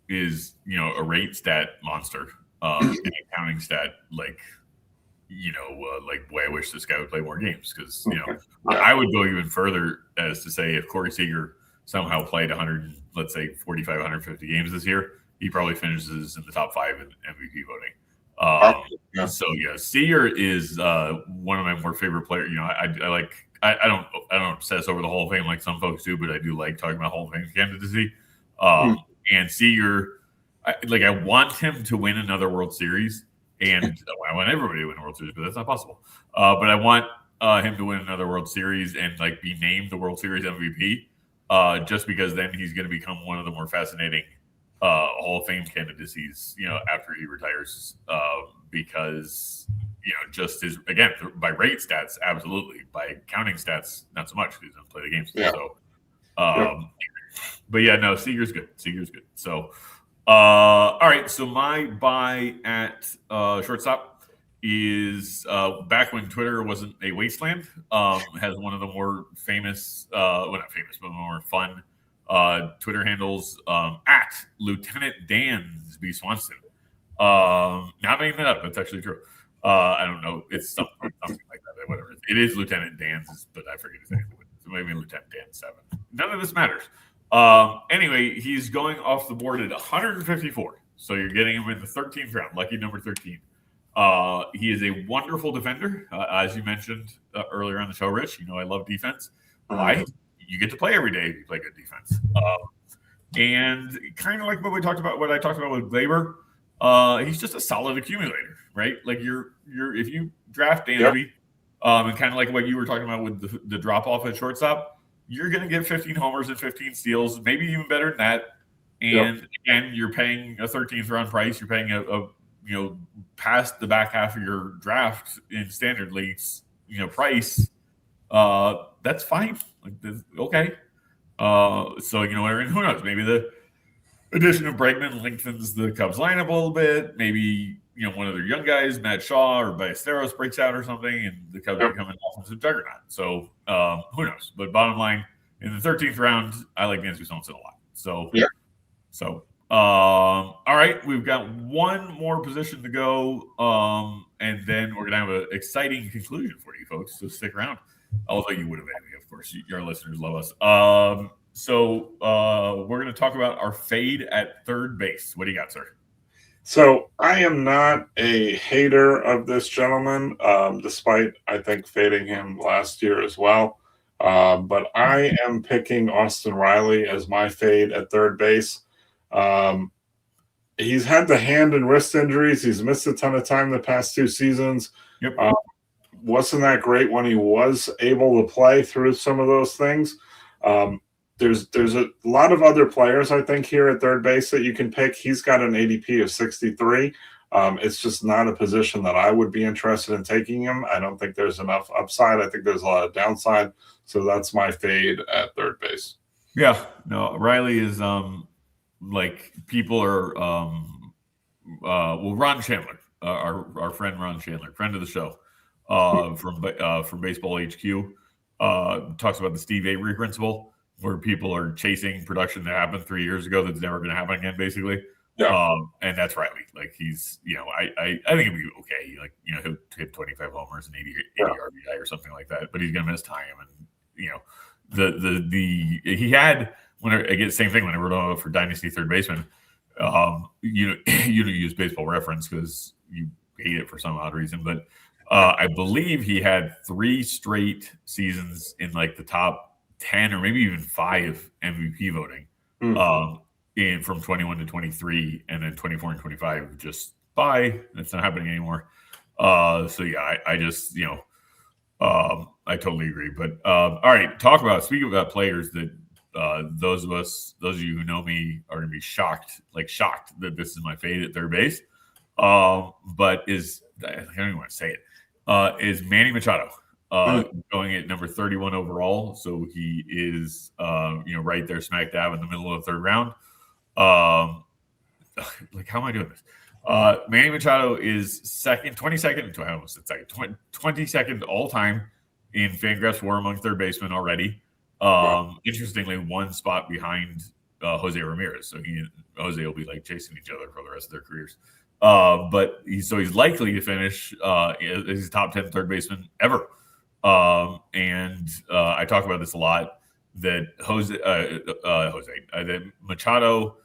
rate stat monster, an accounting stat like boy, I wish this guy would play more games because I would go even further as to say if Corey Seager somehow played 100, let's say 45, 150 games this year, he probably finishes in the top 5 in MVP voting. So Seager is one of my more favorite players. I don't obsess over the Hall of Fame like some folks do, but I do like talking about Hall of Fame candidacy. And Seager, I want him to win another World Series. And I want everybody to win a World Series, but that's not possible. But I want him to win another World Series and be named the World Series MVP, just because then he's going to become one of the more fascinating Hall of Fame candidacies, after he retires, because just his by rate stats, absolutely, by counting stats, not so much because he doesn't play the games. Yeah. So, but Seager's good. So. All right, so my buy at shortstop is back when Twitter wasn't a wasteland. Has one of the more famous, not famous, but more fun Twitter handles at Lieutenant Dansby Swanson. Not making that up; that's actually true. I don't know; it's something like that. Whatever it is, Lieutenant Dan's, but I forget his name. So maybe Lieutenant Dan 7. None of this matters. Anyway, he's going off the board at 154. So you're getting him in the 13th round, lucky number 13. He is a wonderful defender, as you mentioned earlier on the show, Rich. I love defense. Why? You get to play every day if you play good defense. And kind of like what I talked about with Glaber, he's just a solid accumulator, right? Like if you draft Dansby, and kind of like what you were talking about with the drop off at shortstop, you're going to get 15 homers and 15 steals, maybe even better than that. And again, you're paying a 13th round price. You're paying a past the back half of your draft in standard leagues, price. That's fine. Okay. So who knows? Maybe the addition of Bregman lengthens the Cubs lineup a little bit. Maybe one of their young guys, Matt Shaw or Ballesteros, breaks out or something, and the Cubs become an offensive juggernaut. So who knows? But bottom line, in the 13th round, I like Dansby Swanson a lot. So all right, we've got one more position to go, and then we're gonna have an exciting conclusion for you folks. So stick around. Although you would have anyway, of course. Your listeners love us. So we're going to talk about our fade at third base. What do you got, sir? So I am not a hater of this gentleman, despite, I think, fading him last year as well. But I am picking Austin Riley as my fade at third base. He's had the hand and wrist injuries. He's missed a ton of time the past 2 seasons. Yep. Wasn't that great when he was able to play through some of those things. There's a lot of other players, I think, here at third base that you can pick. He's got an ADP of 63. It's just not a position that I would be interested in taking him. I don't think there's enough upside. I think there's a lot of downside. So that's my fade at third base. Yeah, no, Riley is people are Ron Chandler, our friend Ron Chandler, friend of the show, from Baseball HQ. talks about the Steve Avery principle, where people are chasing production that happened 3 years ago that's never going to happen again, basically. Yeah. And that's Riley. Like he's, I think it'll be okay. Like, he'll hit 25 homers and 80 RBI or something like that, but he's going to miss time. And, he had, again, same thing when I wrote on for Dynasty third baseman, you don't use Baseball Reference because you hate it for some odd reason, but I believe he had 3 straight seasons in like the top 10 or maybe even 5 MVP voting. From 21 to 23, and then 24 and 25 just that's not happening anymore. So yeah, I just I totally agree. But all right, speaking about players that those of you who know me are gonna be shocked that this is my fade at third base. But I don't even want to say it. Is Manny Machado going at number 31 overall? So he is right there smack dab in the middle of the third round. Like, how am I doing this? Manny Machado is 22nd all time in Fangraphs WAR among third basemen already. Interestingly, 1 spot behind Jose Ramirez. So he and Jose will be like chasing each other for the rest of their careers. But he's likely to finish as his top 10 third baseman ever. And I talk about this a lot, that that Machado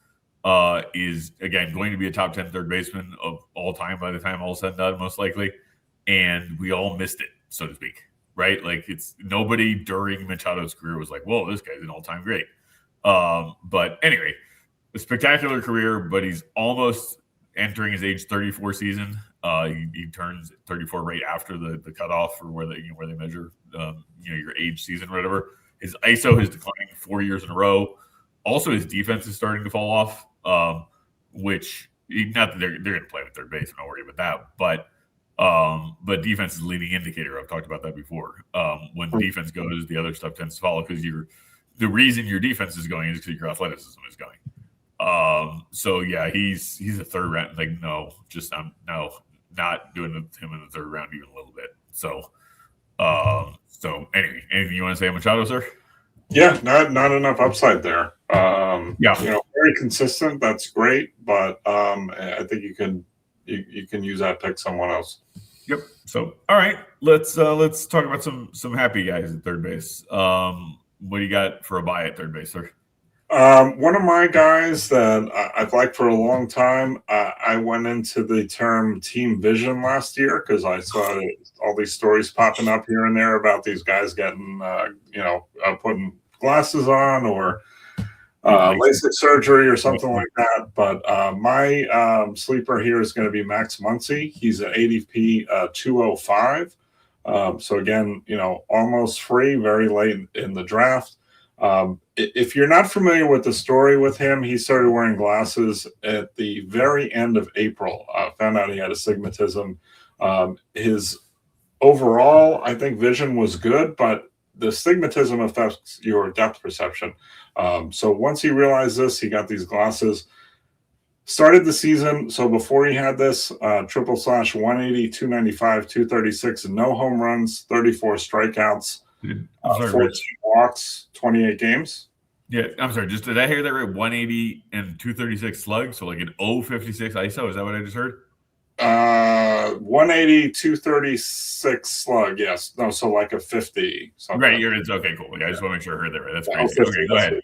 is, again, going to be a top 10 third baseman of all time by the time all said and done, most likely. And we all missed it, so to speak, right? Like, it's nobody during Machado's career was like, whoa, this guy's an all-time great. But anyway, a spectacular career, but he's almost entering his age 34 season. He turns 34 right after the cutoff for where they measure your age season or whatever. His ISO has declined 4 years in a row. Also, his defense is starting to fall off, which, not that they're going to play with third base. I'm not worried about that. But defense is a leading indicator. I've talked about that before. When defense goes, the other stuff tends to follow, because the reason your defense is going is because your athleticism is going. So yeah, he's a third round. Like, no, not doing him in the third round even a little bit. So anyway, anything you want to say on Machado, sir? Yeah, not enough upside there. Very consistent. That's great, but I think you can use that pick someone else. Yep. So all right, let's talk about some happy guys at third base. What do you got for a buy at third base, sir? One of my guys that I've liked for a long time, I went into the term team vision last year because I saw all these stories popping up here and there about these guys getting, putting glasses on or LASIK surgery or something like that. But my sleeper here is going to be Max Muncy. He's an ADP 205. So again, almost free, very late in the draft. If you're not familiar with the story with him, he started wearing glasses at the very end of April. Found out he had astigmatism. His overall, I think, vision was good, but the astigmatism affects your depth perception. So once he realized this, he got these glasses. Started the season, so before he had this, triple slash 180, 295, 236, no home runs, 34 strikeouts. 14 walks, 28 games. Yeah, I'm sorry. Just did I hear that right? 180 and 236 slug, so like an 056 ISO. Is that what I just heard? 180, 236 slug. Yes. No, so like a 50. Right. It's okay. Cool. Yeah, I just want to make sure I heard that right. That's crazy. Okay, go ahead.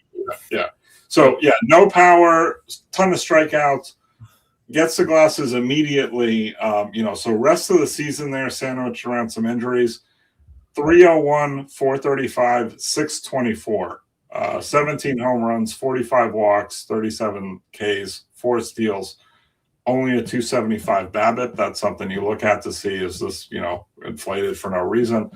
Yeah. So yeah, no power, ton of strikeouts. Gets the glasses immediately. So rest of the season there, sandwiched around some injuries. 301, 435, 624, 17 home runs, 45 walks, 37 Ks, 4 steals, only a 275 BABIP. That's something you look at to see, is this, inflated for no reason.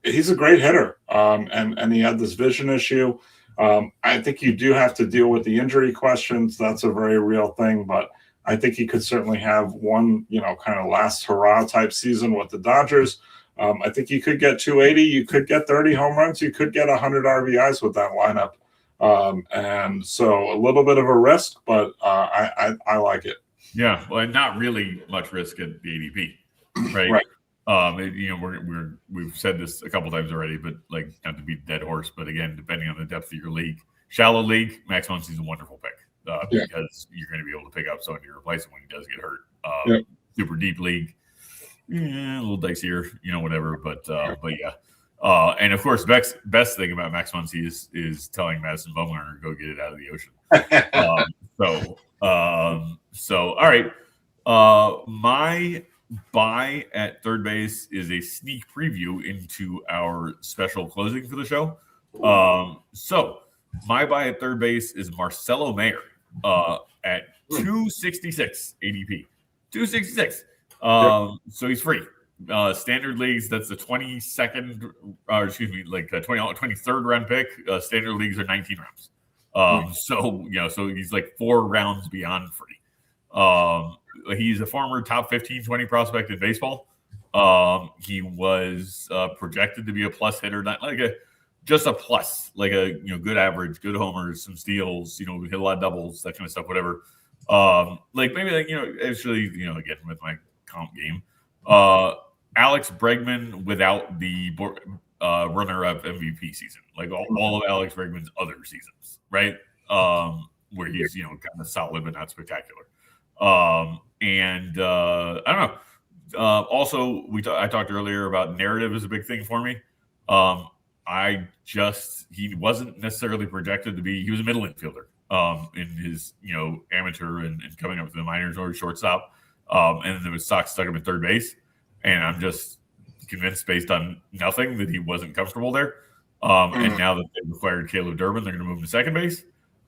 He's a great hitter, and he had this vision issue. I think you do have to deal with the injury questions. That's a very real thing, but I think he could certainly have one, kind of last hurrah type season with the Dodgers. I think you could get 280. You could get 30 home runs. You could get 100 RBIs with that lineup. And so a little bit of a risk, but I like it. Yeah, well, and not really much risk at the ADP, right? We've said this a couple times already, but like not to beat dead horse, but again, depending on the depth of your league, shallow league, Max Muncy's a wonderful pick because you're going to be able to pick up someone to replace him when he does get hurt. Super deep league, a little dicier, whatever. But yeah. And of course, best thing about Max Muncy is telling Madison Bumgarner to go get it out of the ocean. So all right. My buy at third base is a sneak preview into our special closing for the show. So my buy at third base is Marcelo Mayer at 266 ADP. 266. So he's free. Standard leagues, that's the 23rd round pick. Standard leagues are 19 rounds. So he's like 4 rounds beyond free. He's a former top 15, 20 prospect in baseball. He was projected to be a plus hitter, not like just a plus, like a good average, good homers, some steals, hit a lot of doubles, that kind of stuff, whatever. Actually, again with my comp game, Alex Bregman without the runner-up MVP season, like all of Alex Bregman's other seasons, right? Where he's kind of solid but not spectacular. I don't know. Also, I talked earlier about narrative is a big thing for me. He wasn't necessarily projected to be. He was a middle infielder in his amateur and coming up to the minors or shortstop. And then the Sox stuck him at third base, and I'm just convinced based on nothing that he wasn't comfortable there. And now that they've acquired Caleb Durbin, they're going to move him to second base.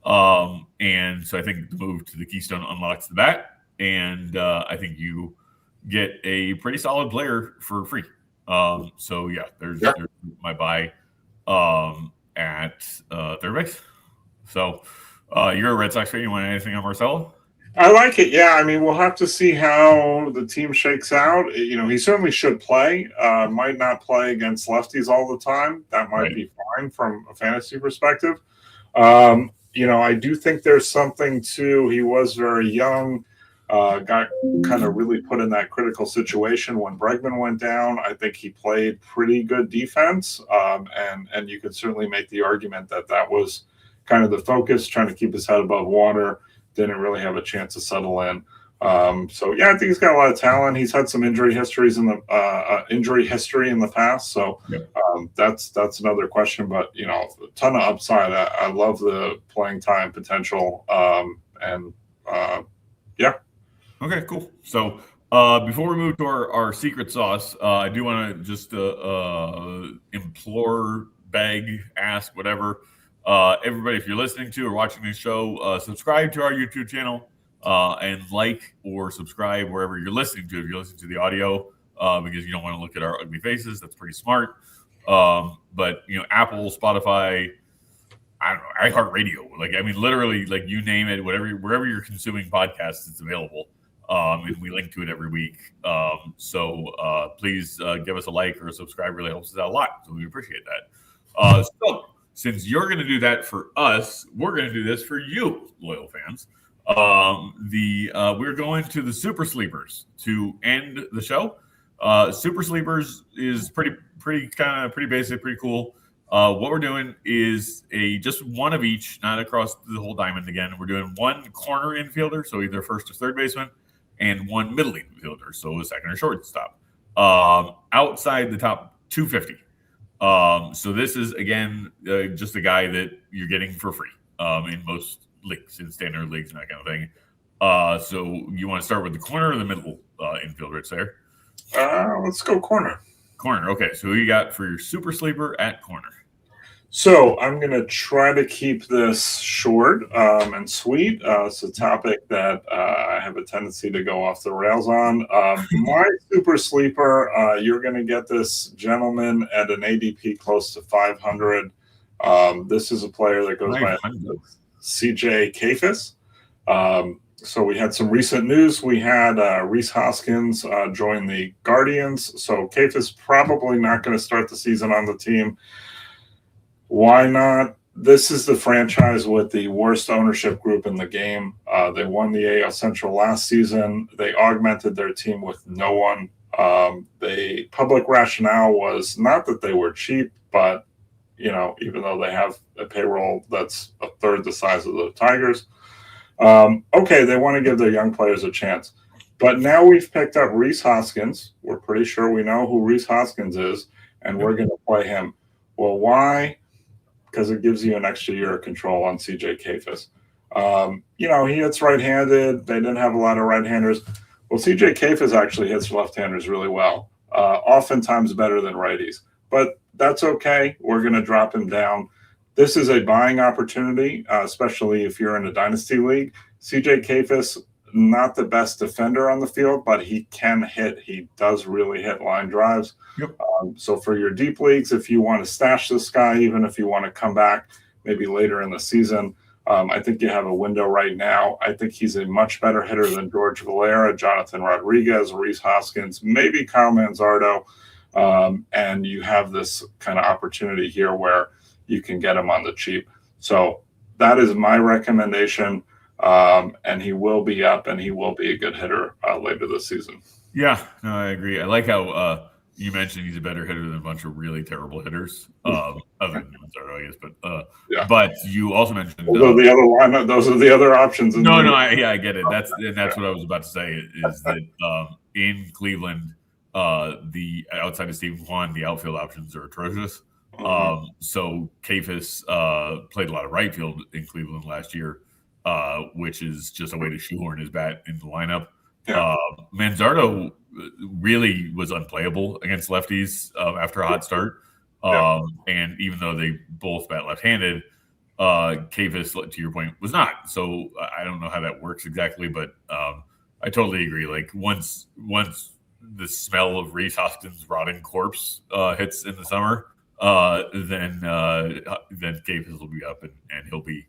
And so I think the move to the Keystone unlocks the bat, and I think you get a pretty solid player for free. There's my buy at third base. So you're a Red Sox fan. You want anything on Marcelo? I like it. Yeah, I mean, we'll have to see how the team shakes out. He certainly should play. Might not play against lefties all the time. That might be fine from a fantasy perspective. I do think there's something to. He was very young. Got kind of really put in that critical situation when Bregman went down. I think he played pretty good defense, and you could certainly make the argument that was kind of the focus, trying to keep his head above water. Didn't really have a chance to settle in. I think he's got a lot of talent. He's had some injury history in the past. So that's another question. But a ton of upside. I love the playing time potential. Okay, cool. So before we move to our secret sauce, I do want to just implore, beg, ask, whatever. Everybody, if you're listening to or watching this show, subscribe to our YouTube channel and like or subscribe wherever you're listening to. If you're listening to the audio, because you don't want to look at our ugly faces, that's pretty smart. But Apple, Spotify, I don't know, iHeartRadio, literally, you name it, wherever you're consuming podcasts, it's available. And we link to it every week. Please give us a like or a subscribe. Really helps us out a lot. So we appreciate that. Since you're going to do that for us, we're going to do this for you, loyal fans. We're going to the Super Sleepers to end the show. Super Sleepers is pretty basic, pretty cool. What we're doing is just one of each, not across the whole diamond again. We're doing one corner infielder, so either first or third baseman, and one middle infielder, so a second or shortstop, outside the top 250. So this is, again, just a guy that you're getting for free in most leagues, in standard leagues and that kind of thing. So you want to start with the corner or the middle infield, Rich Sayre? Let's go corner. Corner, okay. So who you got for your super sleeper at corner? So I'm going to try to keep this short and sweet. It's a topic that I have a tendency to go off the rails on. My super sleeper, you're going to get this gentleman at an ADP close to 500. This is a player that goes by CJ Kayfus. So we had some recent news. We had Rhys Hoskins join the Guardians. So Kayfus probably not going to start the season on the team. Why not? This is the franchise with the worst ownership group in the game. They won the AL Central last season. They augmented their team with no one. The public rationale was not that they were cheap, but even though they have a payroll that's a third the size of the Tigers, okay, they want to give their young players a chance. But now we've picked up Rhys Hoskins. We're pretty sure we know who Rhys Hoskins is, and we're going to play him. Well, why? Because it gives you an extra year of control on CJ Kayfus. He hits right-handed. They didn't have a lot of right-handers. Well, CJ Kayfus actually hits left-handers really well, oftentimes better than righties. But that's okay. We're going to drop him down. This is a buying opportunity, especially if you're in a dynasty league. CJ Kayfus, not the best defender on the field, but he can hit. He does really hit line drives. Yep. So for your deep leagues, if you want to stash this guy, even if you want to come back maybe later in the season, I think you have a window right now. I think he's a much better hitter than George Valera, Jonathan Rodriguez, Rhys Hoskins, maybe Kyle Manzardo. And you have this kind of opportunity here where you can get him on the cheap. So that is my recommendation. And he will be up, and he will be a good hitter later this season. Yeah, no, I agree. I like how you mentioned he's a better hitter than a bunch of really terrible hitters, other than Manzardo, I guess. But you also mentioned those are the other options. I get it. That's what I was about to say. Is that in Cleveland, the outside of Stephen Kwan, the outfield options are atrocious. So Kayfus played a lot of right field in Cleveland last year. Which is just a way to shoehorn his bat into the lineup. Yeah. Manzardo really was unplayable against lefties after a hot start. And even though they both bat left-handed, Kayfus, to your point, was not. So I don't know how that works exactly, but I totally agree. Like once the smell of Rhys Hoskins' rotting corpse hits in the summer, then Kayfus will be up and he'll be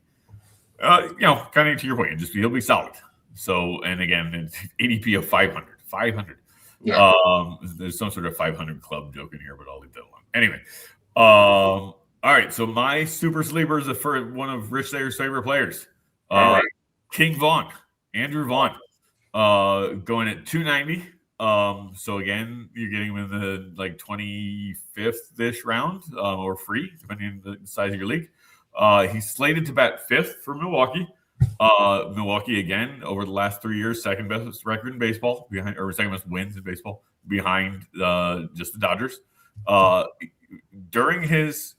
kind of to your point, he'll be solid. So, and again, it's ADP of 500. 500. Yeah. There's some sort of 500 club joke in here, but I'll leave that alone. Anyway, all right. So my super sleeper is for one of Rich Sayre's favorite players, All right. King Vaughn, Andrew Vaughn, going at 290. So again, you're getting him in the 25th-ish round, or free, depending on the size of your league. He's slated to bat 5th for Milwaukee. Milwaukee, again, over the last 3 years, second best record in baseball, second best wins in baseball, behind just the Dodgers. During his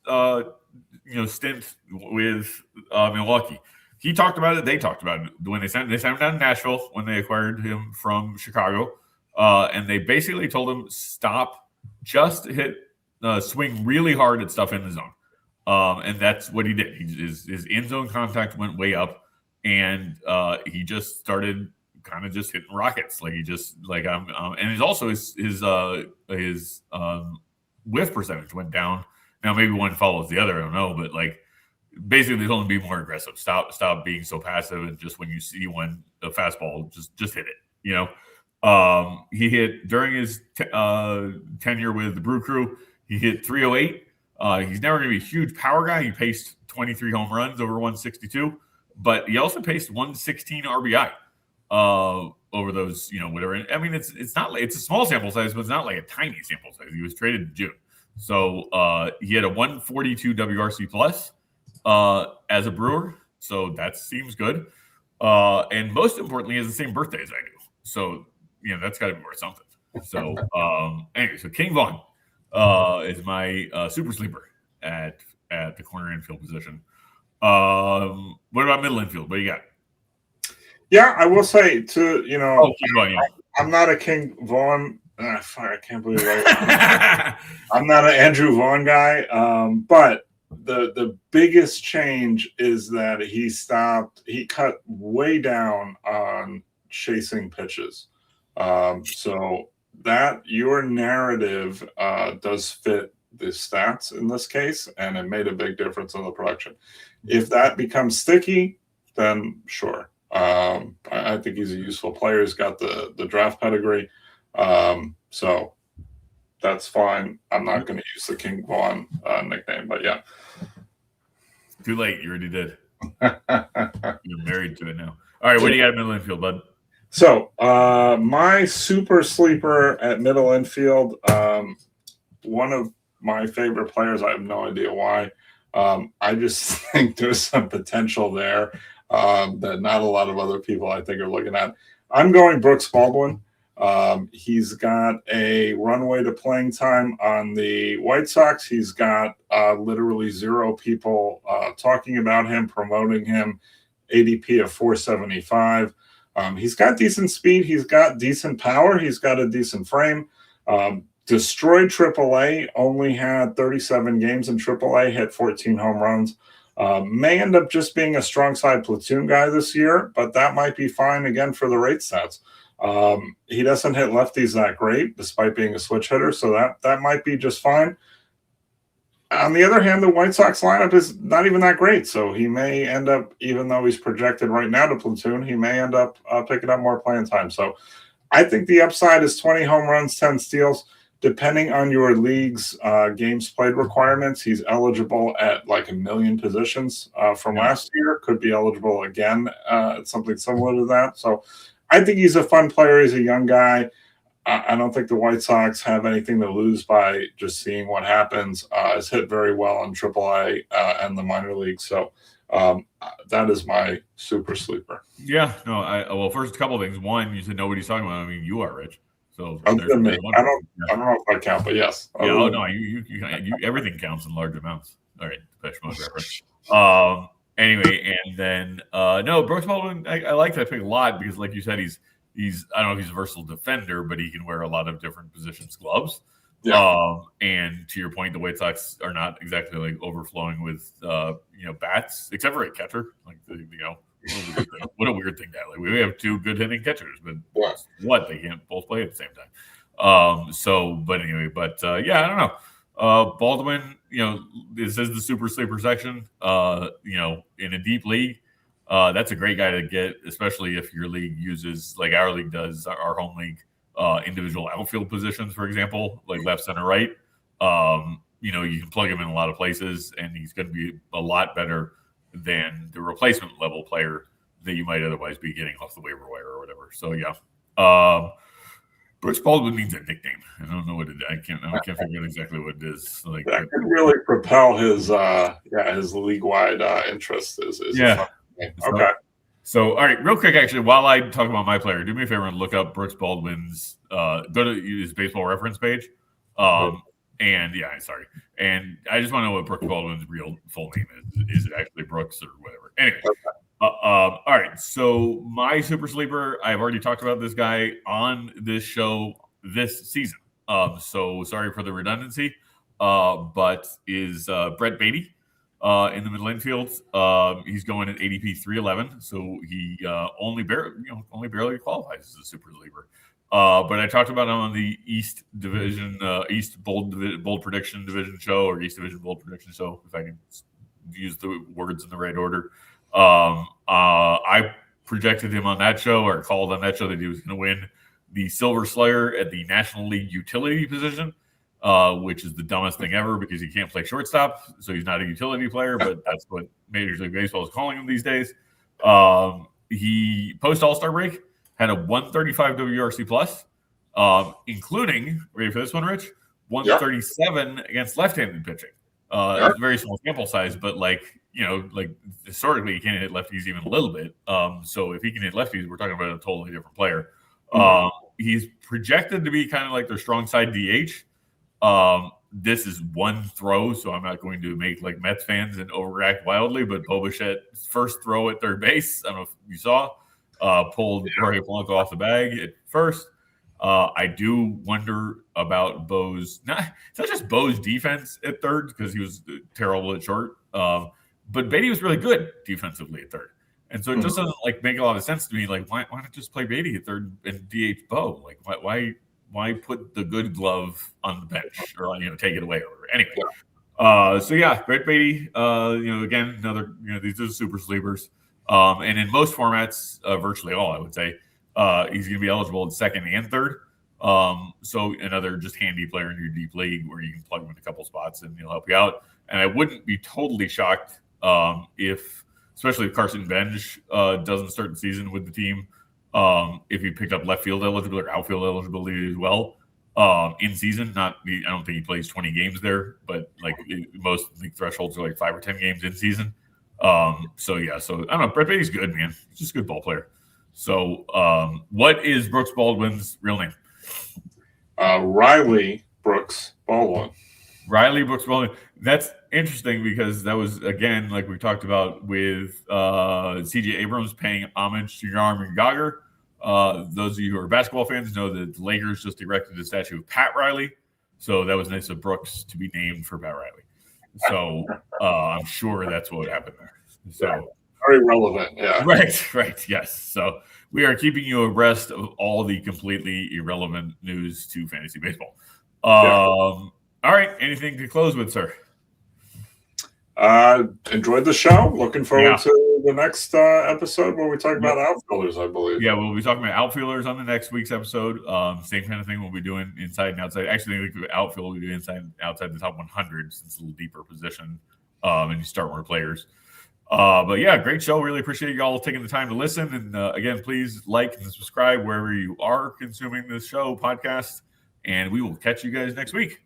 stint with Milwaukee, he talked about it. They talked about it when they sent him down to Nashville when they acquired him from Chicago, and they basically told him stop, just swing really hard at stuff in the zone. And that's what he did. His end zone contact went way up, and he just started kind of just hitting rockets. Like he just and his whiff percentage went down. Now maybe one follows the other. I don't know, but basically they told him to be more aggressive. Stop being so passive, and just when you see a fastball, just hit it. He hit during his tenure with the Brew Crew. He hit 308. He's never going to be a huge power guy. He paced 23 home runs over 162, but he also paced 116 RBI over those, whatever. I mean, it's a small sample size, but it's not like a tiny sample size. He was traded in June. So he had a 142 WRC plus as a Brewer. So that seems good. And most importantly, he has the same birthday as I do. So, that's got to be worth something. So anyway, so King Vaughn is my super sleeper at the corner infield position. What about middle infield? What do you got? Yeah, I will say King Vaughn, yeah. I'm not a King Vaughn. I can't believe I'm not an Andrew Vaughn guy. But the biggest change is that he cut way down on chasing pitches. So that your narrative does fit the stats in this case, and it made a big difference in the production. If that becomes sticky, then sure. I think he's a useful player. He's got the draft pedigree. So that's fine. I'm not going to use the King Vaughn nickname, but yeah. Too late. You already did. You're married to it now. All right, what do you got in middle infield, bud? So my super sleeper at middle infield, one of my favorite players. I have no idea why. I just think there's some potential there that not a lot of other people I think are looking at. I'm going Brooks Baldwin. He's got a runway to playing time on the White Sox. He's got literally zero people talking about him, promoting him. ADP of 475. He's got decent speed. He's got decent power. He's got a decent frame. Destroyed AAA, only had 37 games in AAA, hit 14 home runs. May end up just being a strong side platoon guy this year, but that might be fine again for the rate stats. He doesn't hit lefties that great, despite being a switch hitter, so that might be just fine. On the other hand, the White Sox lineup is not even that great, so he may end up, even though he's projected right now to platoon, he may end up picking up more playing time. So I think the upside is 20 home runs, 10 steals. Depending on your league's games played requirements, he's eligible at like a million positions from last year. Could be eligible again at something similar to that. So I think he's a fun player. He's a young guy. I don't think the White Sox have anything to lose by just seeing what happens. It's hit very well in AAA and the minor leagues. So that is my super sleeper. Yeah, no, well, first, a couple of things. One, you said nobody's talking about. I mean, you are, Rich. So other than me, I don't know if I count, but yes. Yeah. Oh no, you everything counts in large amounts. All right, Depeche Mode reference. Anyway, and then no, Brooks Baldwin, I like that pick a lot because, like you said, he's I don't know if he's a versatile defender, but he can wear a lot of different positions gloves. Yeah. And to your point, the White Sox are not exactly like overflowing with bats, except for a catcher. Like what a weird thing that like we have two good hitting catchers, but what they can't both play at the same time. Yeah, I don't know. Baldwin, this is the super sleeper section. In a deep league, that's a great guy to get, especially if your league uses, like our league does, our home league, individual outfield positions, for example, like left, center, right. You can plug him in a lot of places, and he's going to be a lot better than the replacement level player that you might otherwise be getting off the waiver wire or whatever. So yeah, Brooks Baldwin needs a nickname. I don't know what it. I can't figure out exactly what it is. Like that could really propel his league wide interest. Yeah. Okay. So, all right, real quick, actually, while I talk about my player, do me a favor and look up Brooks Baldwin's. Go to his baseball reference page. And yeah, sorry. And I just want to know what Brooks Baldwin's real full name is. Is it actually Brooks or whatever? Anyway. All right. So my super sleeper, I've already talked about this guy on this show this season. So sorry for the redundancy. But is Brett Beatty in the middle infield. He's going at ADP 311. So he only barely qualifies as a super sleeper. But I talked about him on the East Division, East Bold Prediction Division show, or East Division Bold Prediction show, if I can use the words in the right order. I projected him on that show, or called on that show, that he was going to win the Silver Slayer at the National League utility position, which is the dumbest thing ever because he can't play shortstop, so he's not a utility player, but that's what Major League Baseball is calling him these days. He post All-Star break had a 135 WRC plus, including, ready for this one, Rich? 137 against left-handed pitching. It's a very small sample size, but historically, he can't hit lefties even a little bit. So if he can hit lefties, we're talking about a totally different player. He's projected to be kind of like their strong side DH. This is one throw, so I'm not going to make like Mets fans and overreact wildly, but Bo Bichette's first throw at third base, I don't know if you saw, pulled Jorge Polanco off the bag at first. I do wonder about Bo's it's not just Bo's defense at third, because he was terrible at short. But Beatty was really good defensively at third. And so it just doesn't make a lot of sense to me. Like, why not just play Beatty at third and DH Bo? Like, why put the good glove on the bench, or take it away or whatever? Anyway. So yeah, Brett Beatty, again, another, these are super sleepers. And in most formats, virtually all, I would say, he's going to be eligible at second and third. So another just handy player in your deep league where you can plug him in a couple spots and he'll help you out. And I wouldn't be totally shocked especially if Carson Bench doesn't start the season with the team, if he picked up left field eligibility or outfield eligibility as well in season. I don't think he plays 20 games there, but like most league thresholds are like 5 or 10 games in season. So I don't know. Brett Baty's good, man. He's just a good ball player. So what is Brooks Baldwin's real name? Riley Brooks Baldwin. Riley Brooks Baldwin. That's interesting because that was, again, like we talked about with C.J. Abrams paying homage to Yarmir Jagr. Those of you who are basketball fans know that the Lakers just erected a statue of Pat Riley. So that was nice of Brooks to be named for Pat Riley. So I'm sure that's what happened there. So yeah, very relevant. Yeah. Right. Yes. So we are keeping you abreast of all the completely irrelevant news to fantasy baseball. All right. Anything to close with, sir? Enjoyed the show. Looking forward to the next episode where we talk about outfielders, I believe. Yeah, we'll be talking about outfielders on the next week's episode. Same kind of thing we'll be doing inside and outside. Actually, outfield we'll do inside and outside the top 100 since it's a little deeper position and you start more players. But yeah, great show. Really appreciate you all taking the time to listen. And again, please like and subscribe wherever you are consuming this show, podcast. And we will catch you guys next week.